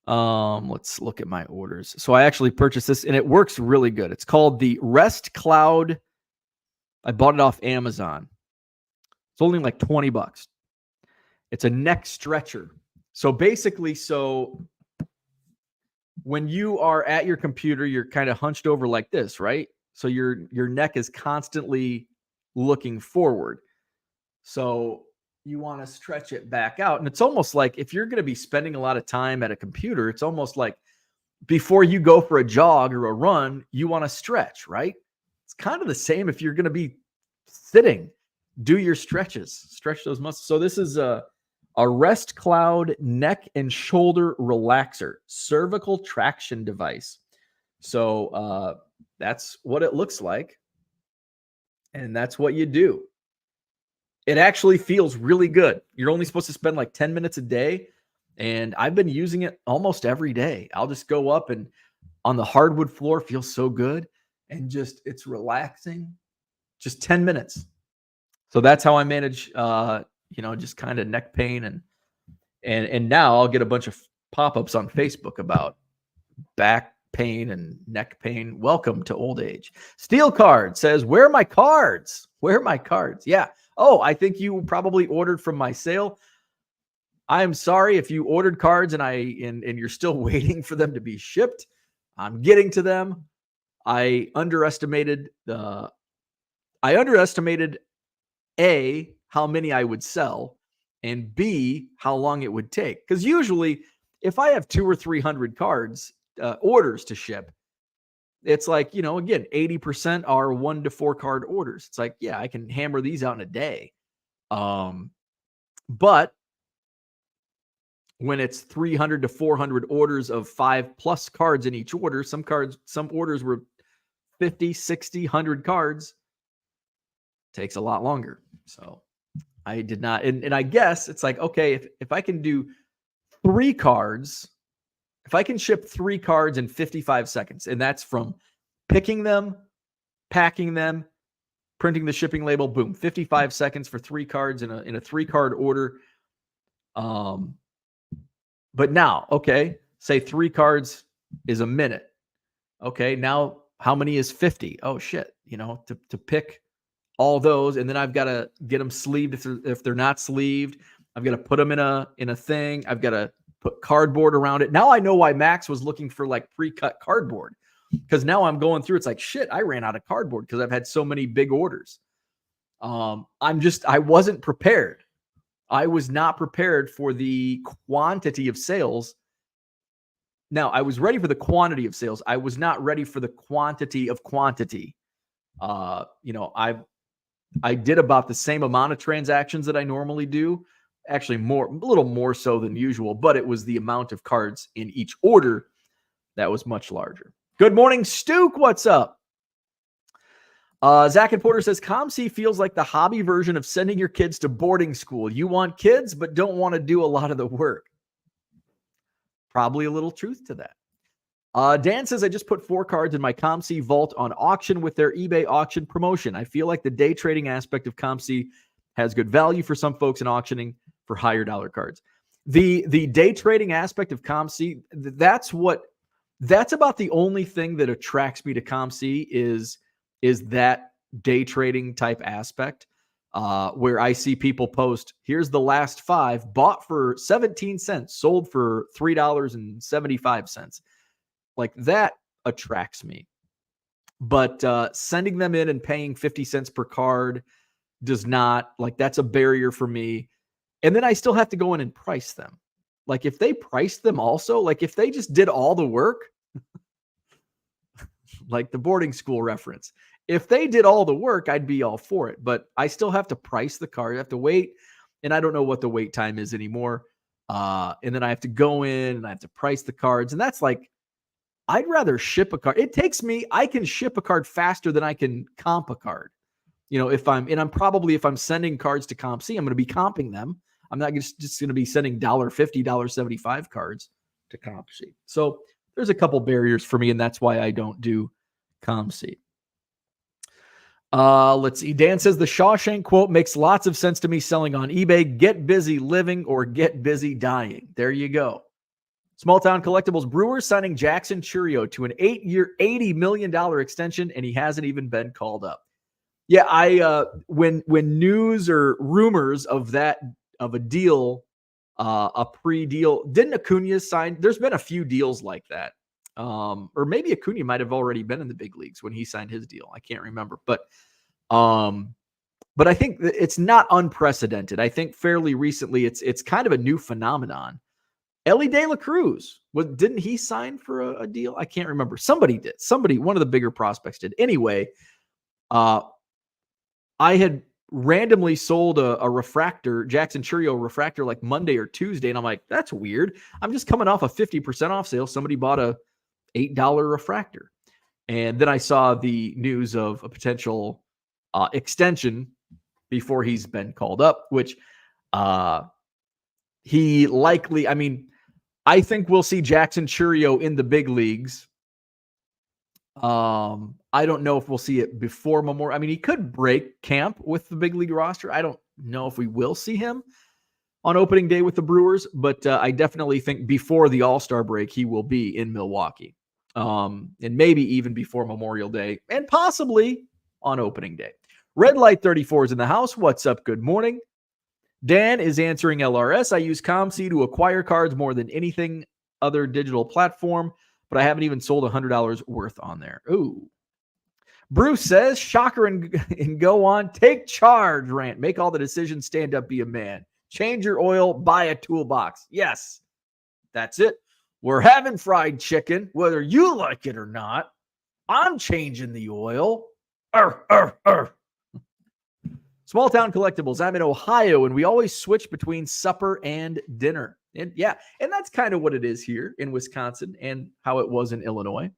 Let's look at my orders. So I actually purchased this and it works really good. It's called the Rest Cloud. I bought it off Amazon. It's only like $20. It's a neck stretcher. So basically, when you are at your computer, you're kind of hunched over like this, right? So your neck is constantly looking forward. So you want to stretch it back out. And it's almost like if you're going to be spending a lot of time at a computer, it's almost like before you go for a jog or a run, you want to stretch, right? It's kind of the same if you're going to be sitting. Do your stretches, stretch those muscles. So this is a Rest Cloud neck and shoulder relaxer, cervical traction device. So that's what it looks like. And that's what you do. It actually feels really good. You're only supposed to spend like 10 minutes a day. And I've been using it almost every day. I'll just go up and on the hardwood floor, feels so good. And just, it's relaxing. Just 10 minutes. So that's how I manage, just kind of neck pain. And now I'll get a bunch of pop-ups on Facebook about back pain and neck pain. Welcome to old age. Steel Card says, where are my cards? Where are my cards? Yeah. Oh, I think you probably ordered from my sale. I am sorry if you ordered cards and you're still waiting for them to be shipped. I'm getting to them. I underestimated A, how many I would sell, and B, how long it would take. Because usually if I have 200 or 300 cards, orders to ship, it's like, again, 80% are 1 to 4 card orders. It's like, yeah, I can hammer these out in a day. But when it's 300 to 400 orders of 5+ cards in each order, some orders were 50, 60, 100 cards. Takes a lot longer. So I did not. And I guess it's like, okay, if I can do 3 cards, if I can ship 3 cards in 55 seconds, and that's from picking them, packing them, printing the shipping label, boom, 55 seconds for 3 cards in a 3-card order. But now, okay, say 3 cards is a minute. Okay, now how many is 50? Oh shit, to pick all those, and then I've got to get them sleeved if they're not sleeved. I've got to put them in a thing. I've got to put cardboard around it. Now I know why Max was looking for like pre-cut cardboard. because now I'm going through. It's like, shit, I ran out of cardboard because I've had so many big orders. I wasn't prepared. I was not prepared for the quantity of sales. Now, I was ready for the quantity of sales. I was not ready for the quantity of quantity. I did about the same amount of transactions that I normally do. Actually, a little more so than usual, but it was the amount of cards in each order that was much larger. Good morning, Stuke. What's up? Zach and Porter says, COMC feels like the hobby version of sending your kids to boarding school. You want kids, but don't want to do a lot of the work. Probably a little truth to that. Dan says, I just put 4 cards in my COMC vault on auction with their eBay auction promotion. I feel like the day trading aspect of COMC has good value for some folks in auctioning for higher dollar cards. The day trading aspect of COMC, that's about the only thing that attracts me to COMC is that day trading type aspect, where I see people post, here's the last 5, bought for 17 cents, sold for $3.75. Like that attracts me. But sending them in and paying 50 cents per card does not, like, that's a barrier for me. And then I still have to go in and price them. Like if they priced them also, like if they just did all the work, like the boarding school reference, if they did all the work, I'd be all for it. But I still have to price the card. I have to wait. And I don't know what the wait time is anymore. And then I have to go in and I have to price the cards. And that's like, I'd rather ship a card. I can ship a card faster than I can comp a card. If I'm sending cards to COMC, I'm going to be comping them. I'm not just going to be sending $1.50, $1.75 cards to COMC. So there's a couple barriers for me, and that's why I don't do COMC. Let's see. Dan says the Shawshank quote makes lots of sense to me selling on eBay. Get busy living or get busy dying. There you go. Small Town Collectibles Brewers signing Jackson Chourio to an 8-year, $80 million extension, and he hasn't even been called up. Yeah, when news or rumors of a deal, a pre-deal, didn't Acuna sign? There's been a few deals like that. Or maybe Acuna might have already been in the big leagues when he signed his deal. I can't remember, but I think it's not unprecedented. I think fairly recently it's kind of a new phenomenon. Ellie De La Cruz, didn't he sign for a deal? I can't remember. Somebody did. One of the bigger prospects did. Anyway, I had randomly sold a refractor, Jackson Chourio refractor, like Monday or Tuesday, and I'm like, that's weird. I'm just coming off a 50% off sale. Somebody bought a $8 refractor. And then I saw the news of a potential extension before he's been called up, which he likely, I think we'll see Jackson Chourio in the big leagues. I don't know if we'll see it before Memorial. He could break camp with the big league roster. I don't know if we will see him on opening day with the Brewers, but I definitely think before the All-Star break, he will be in Milwaukee. And maybe even before Memorial Day and possibly on opening day. Red Light 34 is in the house. What's up? Good morning. Dan is answering LRS. I use COMC to acquire cards more than anything other digital platform, but I haven't even sold $100 worth on there. Ooh. Bruce says, shocker and go on. Take charge, rant. Make all the decisions. Stand up, be a man. Change your oil, buy a toolbox. Yes, that's it. We're having fried chicken, whether you like it or not. I'm changing the oil. Small Town Collectibles. I'm in Ohio, and we always switch between supper and dinner. And that's kind of what it is here in Wisconsin and how it was in Illinois.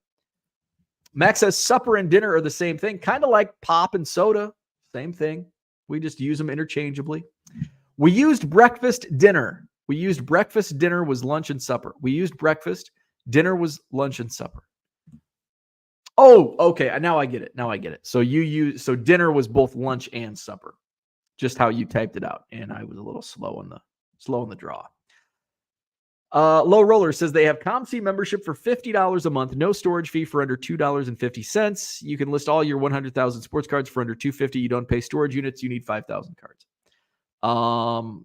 Max says supper and dinner are the same thing, kind of like pop and soda. Same thing. We just use them interchangeably. We used breakfast, dinner. Dinner was lunch and supper. We used breakfast. Dinner was lunch and supper. Oh, okay. Now I get it. So dinner was both lunch and supper. Just how you typed it out. And I was a little slow in the draw. Low Roller says they have COMC membership for $50 a month, no storage fee for under $2.50. You can list all your 100,000 sports cards for under $250. You don't pay storage units. You need 5,000 cards.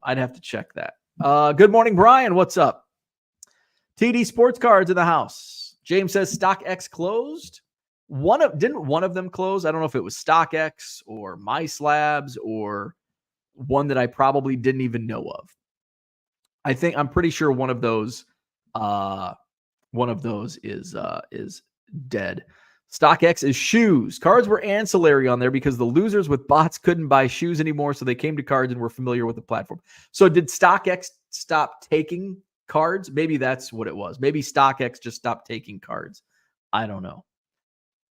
I'd have to check that. Good morning, Brian. What's up? TD Sports Cards in the house. James says StockX closed. Didn't one of them close? I don't know if it was StockX or MySlabs or one that I probably didn't even know of. I'm pretty sure one of those is dead. StockX is shoes. Cards were ancillary on there because the losers with bots couldn't buy shoes anymore, so they came to cards and were familiar with the platform. So did StockX stop taking cards? Maybe that's what it was. Maybe StockX just stopped taking cards. I don't know.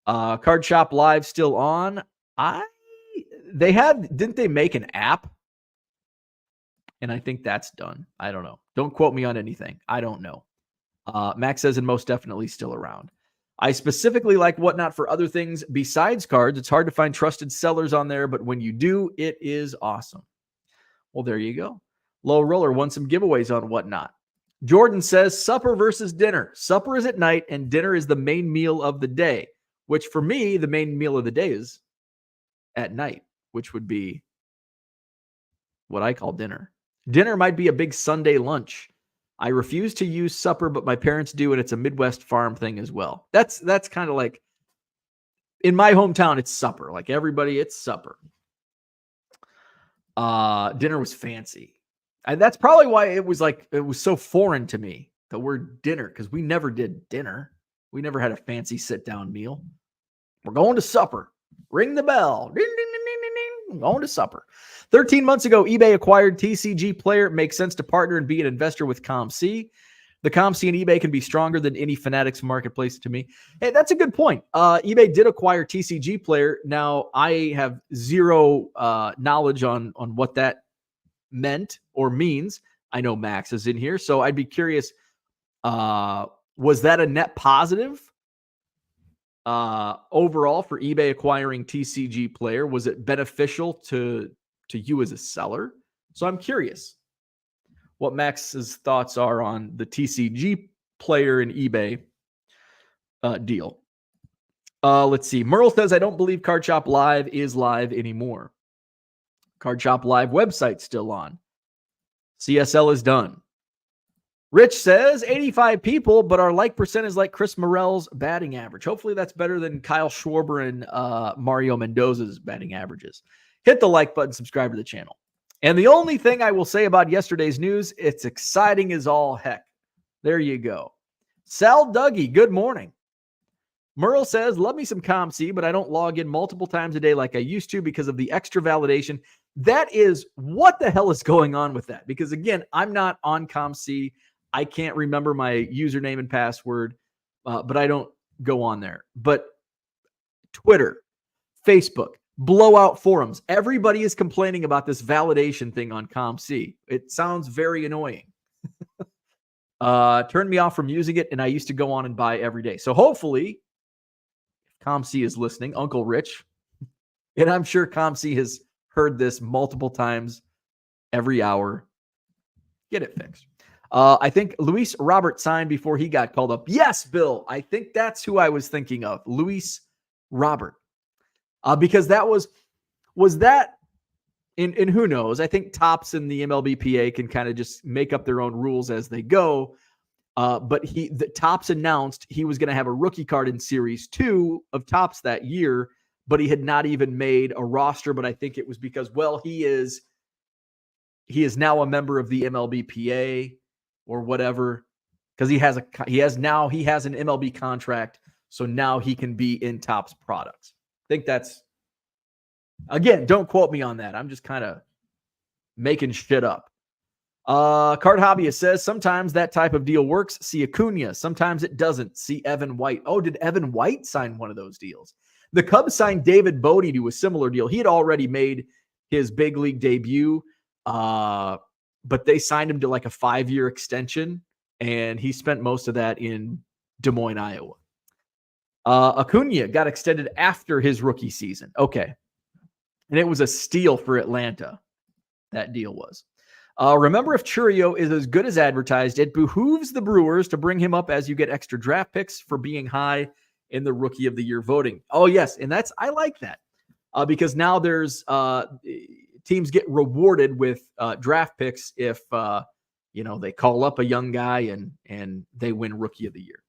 Card Shop Live still on. Didn't they make an app? And I think that's done. I don't know. Don't quote me on anything. I don't know. Max says, and most definitely still around. I specifically like Whatnot for other things besides cards. It's hard to find trusted sellers on there, but when you do, it is awesome. Well, there you go. Low Roller won some giveaways on Whatnot. Jordan says, supper versus dinner. Supper is at night, and dinner is the main meal of the day, which for me, the main meal of the day is at night, which would be what I call dinner. Dinner might be a big Sunday lunch. I refuse to use supper, but my parents do, and it's a Midwest farm thing as well. That's kind of like, in my hometown, it's supper. Like everybody, it's supper. Dinner was fancy. And that's probably why it was so foreign to me, the word dinner, because we never did dinner. We never had a fancy sit-down meal. We're going to supper. Ring the bell. Ding, ding, ding, ding, ding, ding. Going to supper. 13 months ago, eBay acquired TCG Player. It makes sense to partner and be an investor with COMC. The COMC and eBay can be stronger than any Fanatics marketplace to me. Hey, that's a good point. eBay did acquire TCG Player. Now, I have zero knowledge on what that meant or means. I know Max is in here, so I'd be curious. Was that a net positive overall for eBay acquiring TCG Player? Was it beneficial to you as a seller? So I'm curious what Max's thoughts are on the TCG Player and eBay deal. Let's see. Merle says, I don't believe Card Shop Live is live anymore. Card Shop Live website still on. CSL is done. Rich says 85 people, but our like percent is like Chris Morel's batting average. Hopefully that's better than Kyle Schwarber and Mario Mendoza's batting averages. Hit the like button, subscribe to the channel. And the only thing I will say about yesterday's news, it's exciting as all heck. There you go. Sal Dougie, good morning. Merle says, love me some COMC, but I don't log in multiple times a day like I used to because of the extra validation. That is, what the hell is going on with that? Because again, I'm not on COMC. I can't remember my username and password, but I don't go on there. But Twitter, Facebook, blowout forums, everybody is complaining about this validation thing on COMC. It sounds very annoying. Turned me off from using it, and I used to go on and buy every day. So hopefully, COMC is listening, Uncle Rich, and I'm sure COMC has heard this multiple times every hour. Get it fixed. I think Luis Robert signed before he got called up. Yes, Bill. I think that's who I was thinking of. Luis Robert. Because that was that, and who knows? I think Topps and the MLBPA can kind of just make up their own rules as they go. But Topps announced he was going to have a rookie card in Series 2 of Topps that year, but he had not even made a roster. But I think it was because, well, he is now a member of the MLBPA or whatever, because he has an MLB contract, so now he can be in Topps products. I think that's, again, don't quote me on that. I'm just kind of making shit up. Card Hobbyist says sometimes that type of deal works. See Acuna. Sometimes it doesn't. See Evan White. Oh, did Evan White sign one of those deals? The Cubs signed David Bodie to a similar deal. He had already made his big league debut, but they signed him to like a 5-year extension, and he spent most of that in Des Moines, Iowa. Acuna got extended after his rookie season. Okay. And it was a steal for Atlanta. That deal was. Remember, if Churio is as good as advertised, it behooves the Brewers to bring him up as you get extra draft picks for being high in the Rookie of the Year voting. Oh, yes. And I like that because now there's teams get rewarded with draft picks if, they call up a young guy and they win Rookie of the Year.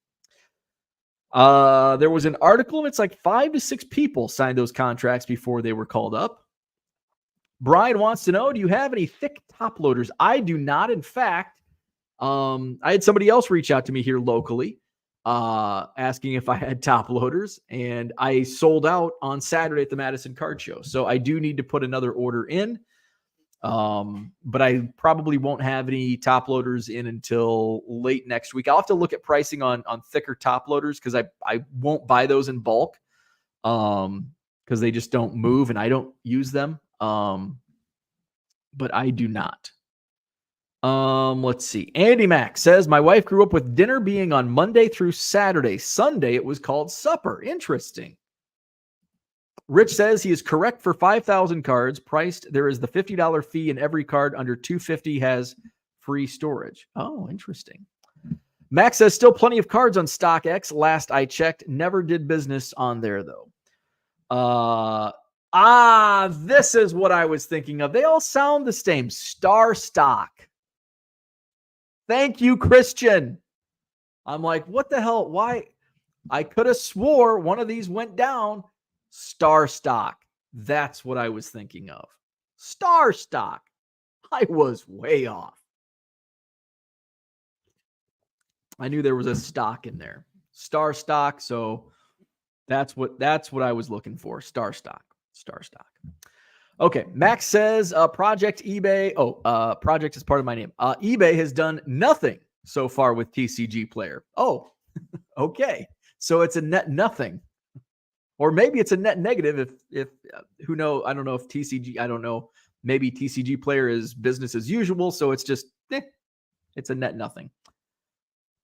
There was an article, and it's like 5 to 6 people signed those contracts before they were called up. Brian wants to know, do you have any thick top loaders? I do not. In fact, I had somebody else reach out to me here locally, asking if I had top loaders, and I sold out on Saturday at the Madison Card Show. So I do need to put another order in. But I probably won't have any top loaders in until late next week. I'll have to look at pricing on thicker top loaders because I won't buy those in bulk because they just don't move and I don't use them. But I do not. Let's see. Andy Mack says, my wife grew up with dinner being on Monday through Saturday. Sunday, it was called supper. Interesting. Rich says he is correct for 5,000 cards priced. There is the $50 fee, and every card under 250 has free storage. Oh, interesting. Max says still plenty of cards on StockX. Last I checked, never did business on there though. This is what I was thinking of. They all sound the same. Star Stock. Thank you, Christian. I'm like, what the hell? Why? I could have swore one of these went down. Star Stock. That's what I was thinking of. Star Stock. I was way off. I knew there was a stock in there. Star Stock. So that's what I was looking for. Star Stock. Star Stock. Okay. Max says Project eBay. Project is part of my name. eBay has done nothing so far with TCG Player. Oh, okay. So it's a net nothing. Or maybe it's a net negative if who knows? I don't know if TCG, I don't know. Maybe TCG Player is business as usual. So it's just, it's a net nothing.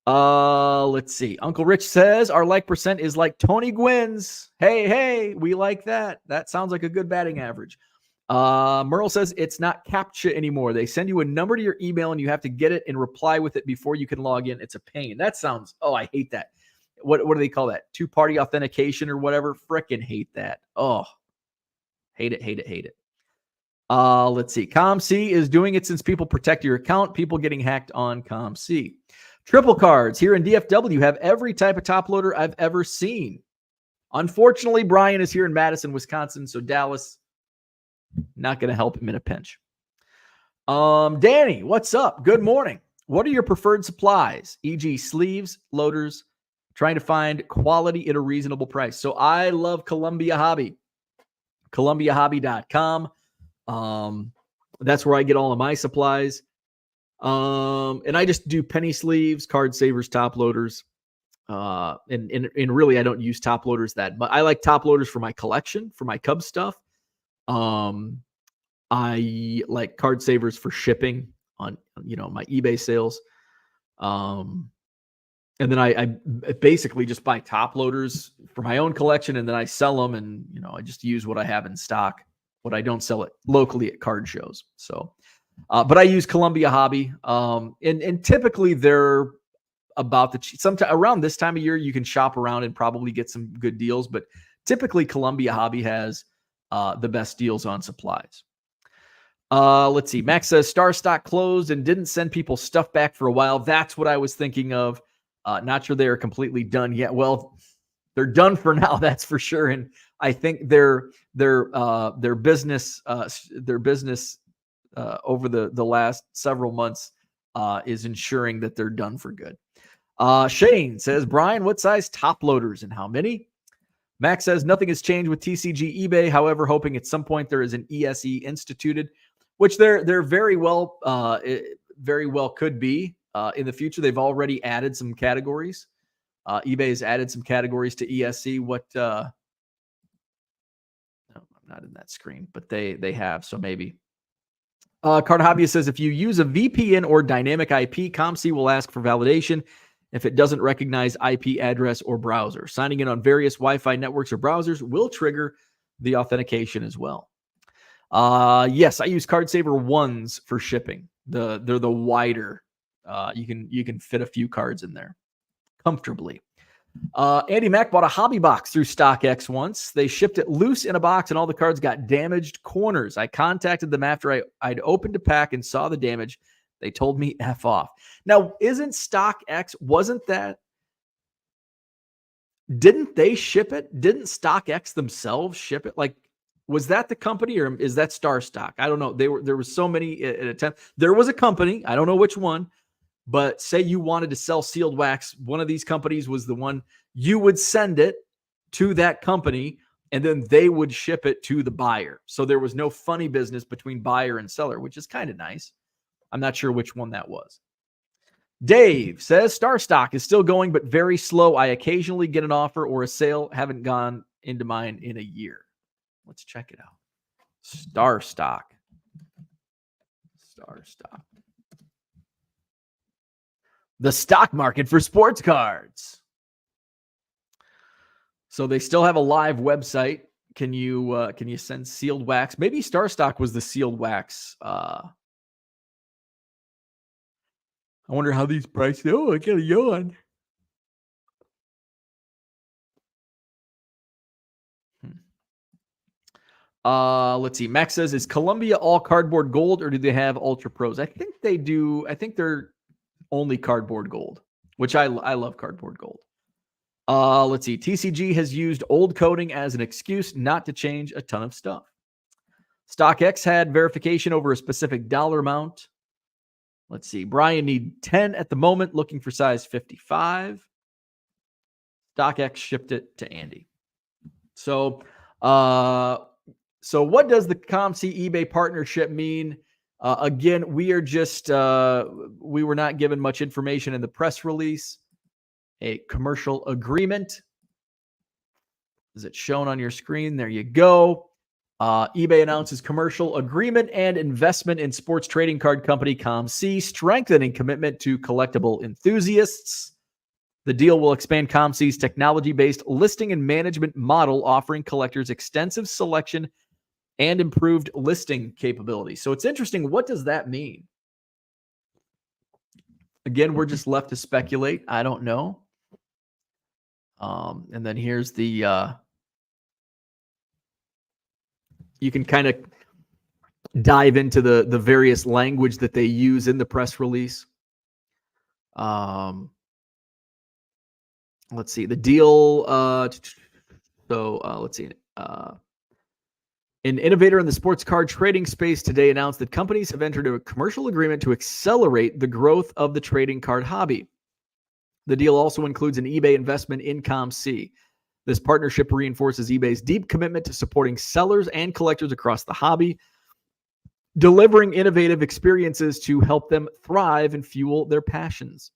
Let's see. Uncle Rich says our like percent is like Tony Gwynn's. Hey, we like that. That sounds like a good batting average. Merle says it's not CAPTCHA anymore. They send you a number to your email and you have to get it and reply with it before you can log in. It's a pain. That sounds, I hate that. What do they call that? Two-party authentication or whatever? Frickin' hate that. Oh, hate it. Let's see. COMC is doing it since people protect your account. People getting hacked on COMC. Triple cards here in DFW have every type of top loader I've ever seen. Unfortunately, Brian is here in Madison, Wisconsin, so Dallas, not going to help him in a pinch. Danny, what's up? Good morning. What are your preferred supplies, e.g. sleeves, loaders, trying to find quality at a reasonable price? So I love Columbia Hobby. ColumbiaHobby.com. That's where I get all of my supplies. And I just do penny sleeves, card savers, top loaders. And really, I don't use top loaders that much. I like top loaders for my collection, for my Cubs stuff. I like card savers for shipping on, my eBay sales. And then I basically just buy top loaders for my own collection, and then I sell them, and I just use what I have in stock. What I don't sell it locally at card shows. So, but I use Columbia Hobby, and typically they're about sometime around this time of year you can shop around and probably get some good deals. But typically Columbia Hobby has the best deals on supplies. Let's see. Max says Star Stock closed and didn't send people stuff back for a while. That's what I was thinking of. Not sure they are completely done yet. Well, they're done for now, that's for sure. And I think their business over the last several months is ensuring that they're done for good. Shane says, Brian, what size top loaders and how many? Max says nothing has changed with TCG eBay. However, hoping at some point there is an ESE instituted, which there very well could be. In the future, they've already added some categories. eBay has added some categories to ESE. No, I'm not in that screen, but they have, so maybe. Card Hobbyist says, if you use a VPN or dynamic IP, COMC will ask for validation if it doesn't recognize IP address or browser. Signing in on various Wi-Fi networks or browsers will trigger the authentication as well. Yes, I use Card Saver 1s for shipping. They're the wider. You can fit a few cards in there comfortably. Andy Mack bought a hobby box through StockX once. They shipped it loose in a box and all the cards got damaged corners. I contacted them after I'd opened a pack and saw the damage. They told me F off. Now, isn't StockX, wasn't that Didn't they ship it? Didn't StockX themselves ship it? Like, was that the company or is that Star Stock? I don't know. There was so many at a time. There was a company, I don't know which one, but say you wanted to sell sealed wax, one of these companies was the one. You would send it to that company and then they would ship it to the buyer. So there was no funny business between buyer and seller, which is kind of nice. I'm not sure which one that was. Dave says Star Stock is still going, but very slow. I occasionally get an offer or a sale. Haven't gone into mine in a year. Let's check it out. Star Stock. Star Stock. The stock market for sports cards. So they still have a live website. Can you send sealed wax? Maybe Star Stock was the sealed wax. I wonder how these prices. Oh, I got a yawn. Let's see. Max says, is Columbia all cardboard gold or do they have Ultra Pros? I think they do. I think they're only cardboard gold, which I love cardboard gold. Let's see. TCG has used old coding as an excuse not to change a ton of stuff. StockX had verification over a specific dollar amount. Let's see. Brian need 10 at the moment, looking for size 55. StockX shipped it to Andy. So what does the COMC eBay partnership mean? Again, we are just, we were not given much information in the press release. A commercial agreement. Is it shown on your screen? There you go. eBay announces commercial agreement and investment in sports trading card company COMC, strengthening commitment to collectible enthusiasts. The deal will expand COMC's technology-based listing and management model, offering collectors extensive selection and improved listing capabilities. So it's interesting. What does that mean? Again, we're just left to speculate. I don't know. And then here's the, you can kind of dive into the various language that they use in the press release. Let's see the deal. Let's see. An innovator in the sports card trading space today announced that companies have entered a commercial agreement to accelerate the growth of the trading card hobby. The deal also includes an eBay investment in COMC. This partnership reinforces eBay's deep commitment to supporting sellers and collectors across the hobby, delivering innovative experiences to help them thrive and fuel their passions.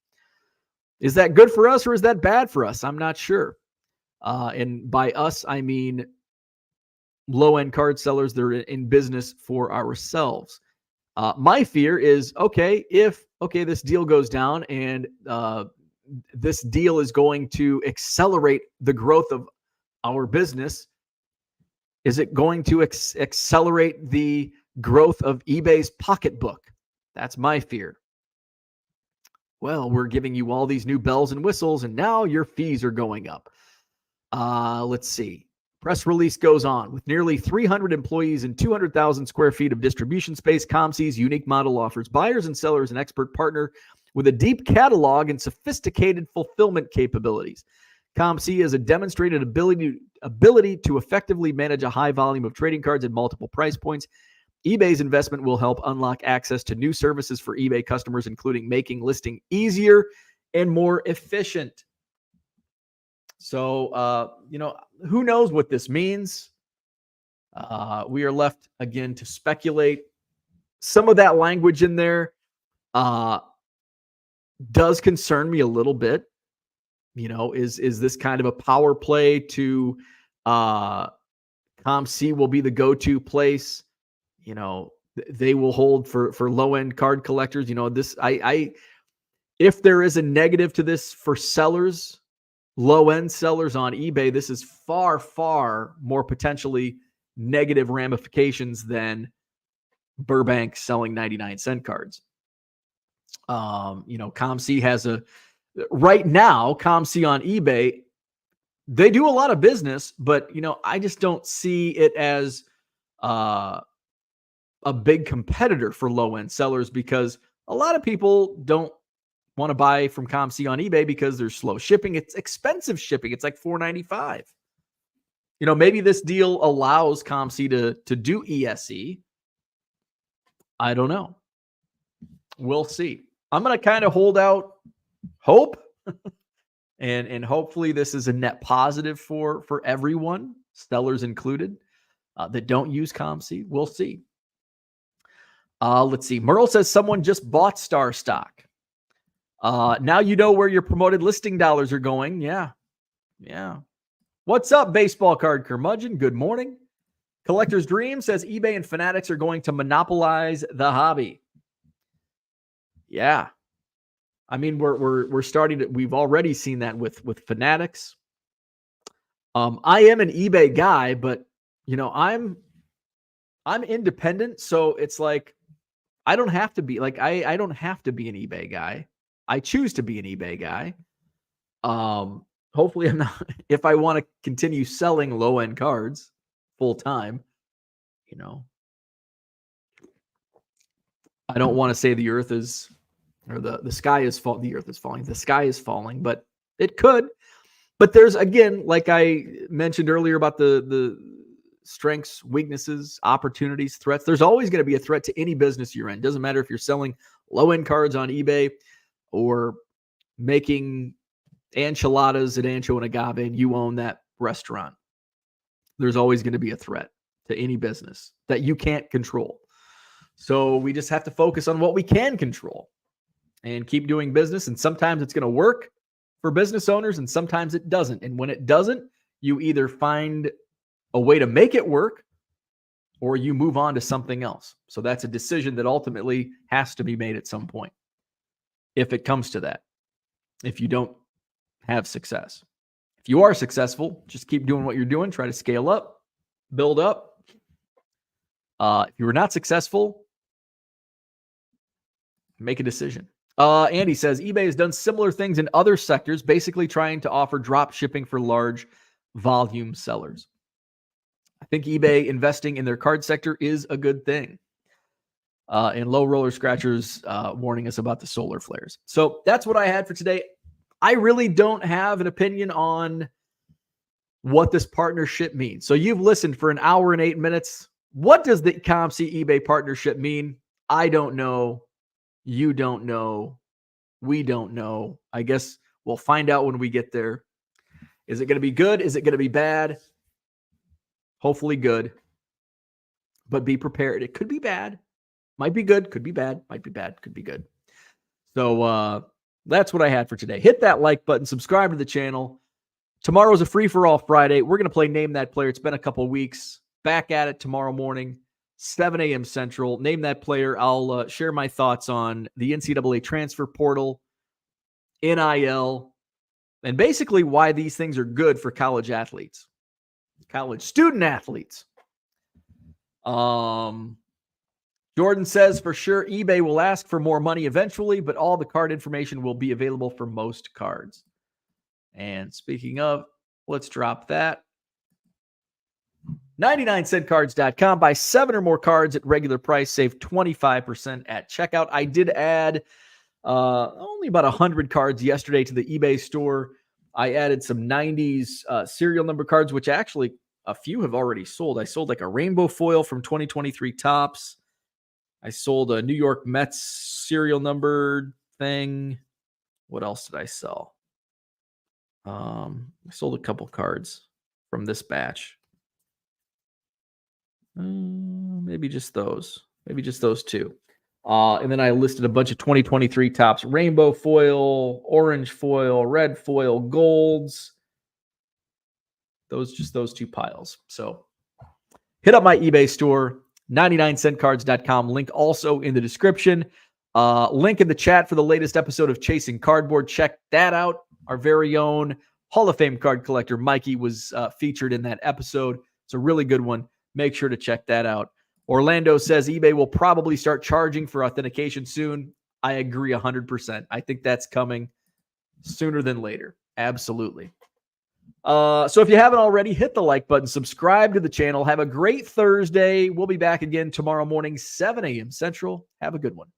Is that good for us or is that bad for us? I'm not sure. And by us, I mean low-end card sellers that are in business for ourselves. My fear is, if this deal goes down and this deal is going to accelerate the growth of our business, is it going to accelerate the growth of eBay's pocketbook? That's my fear. Well, we're giving you all these new bells and whistles, and now your fees are going up. Let's see. Press release goes on. With nearly 300 employees and 200,000 square feet of distribution space, COMC's unique model offers buyers and sellers an expert partner with a deep catalog and sophisticated fulfillment capabilities. COMC has a demonstrated ability to effectively manage a high volume of trading cards at multiple price points. eBay's investment will help unlock access to new services for eBay customers, including making listing easier and more efficient. So, who knows what this means? We are left again to speculate. Some of that language in there does concern me a little bit. Is this kind of a power play to COMC will be the go-to place? They will hold for low-end card collectors. If there is a negative to this for sellers, low-end sellers on eBay, this is far, far more potentially negative ramifications than Burbank selling 99-cent cards. COMC has right now, COMC on eBay, they do a lot of business, but, I just don't see it as a big competitor for low-end sellers because a lot of people don't want to buy from COMC on eBay because there's slow shipping. It's expensive shipping. It's like $4.95. Maybe this deal allows COMC to do ESE. I don't know. We'll see. I'm going to kind of hold out hope, and hopefully this is a net positive for everyone, sellers included, that don't use COMC. We'll see. Let's see. Merle says someone just bought Star stock. Now you know where your promoted listing dollars are going. Yeah. What's up, baseball card curmudgeon? Good morning. Collector's Dream says eBay and Fanatics are going to monopolize the hobby. Yeah. I mean, we're starting to, we've already seen that with Fanatics. I am an eBay guy, but I'm independent, so it's like I don't have to be like I don't have to be an eBay guy. I choose to be an eBay guy. Hopefully I'm not, if I want to continue selling low-end cards full time, I don't want to say the earth is, or the sky is falling, the earth is falling, the sky is falling, but it could. But there's, again, like I mentioned earlier about the strengths, weaknesses, opportunities, threats. There's always going to be a threat to any business you're in. Doesn't matter if you're selling low-end cards on eBay or making enchiladas at Ancho and Agave and you own that restaurant. There's always going to be a threat to any business that you can't control. So we just have to focus on what we can control and keep doing business. And sometimes it's going to work for business owners and sometimes it doesn't. And when it doesn't, you either find a way to make it work or you move on to something else. So that's a decision that ultimately has to be made at some point, if it comes to that, if you don't have success. If you are successful, just keep doing what you're doing. Try to scale up, build up. If you were not successful, make a decision. Andy says eBay has done similar things in other sectors, basically trying to offer drop shipping for large volume sellers. I think eBay investing in their card sector is a good thing. And Low Roller Scratchers warning us about the solar flares. So that's what I had for today. I really don't have an opinion on what this partnership means. So you've listened for an hour and 8 minutes. What does the COMC eBay partnership mean? I don't know. You don't know. We don't know. I guess we'll find out when we get there. Is it going to be good? Is it going to be bad? Hopefully good. But be prepared. It could be bad. Might be good. Could be bad. Might be bad. Could be good. So that's what I had for today. Hit that like button. Subscribe to the channel. Tomorrow's a free-for-all Friday. We're going to play Name That Player. It's been a couple weeks. Back at it tomorrow morning, 7 a.m. Central. Name that player. I'll share my thoughts on the NCAA transfer portal, NIL, and basically why these things are good for college athletes, college student athletes. Jordan says, for sure, eBay will ask for more money eventually, but all the card information will be available for most cards. And speaking of, let's drop that. 99centcards.com. Buy 7 or more cards at regular price. Save 25% at checkout. I did add only about 100 cards yesterday to the eBay store. I added some 90s serial number cards, which actually a few have already sold. I sold like a rainbow foil from 2023 Topps. I sold a New York Mets serial number thing. What else did I sell? I sold a couple cards from this batch. Maybe just those. Maybe just those two. And then I listed a bunch of 2023 Topps rainbow foil, orange foil, red foil, golds. Those two piles. So hit up my eBay store, 99centcards.com. Link also in the description. Link in the chat for the latest episode of Chasing Cardboard. Check that out. Our very own Hall of Fame card collector, Mikey, was featured in that episode. It's a really good one. Make sure to check that out. Orlando says eBay will probably start charging for authentication soon. I agree 100%. I think that's coming sooner than later. Absolutely. So if you haven't already, hit the like button, subscribe to the channel. Have a great Thursday. We'll be back again tomorrow morning, 7 a.m. Central. Have a good one.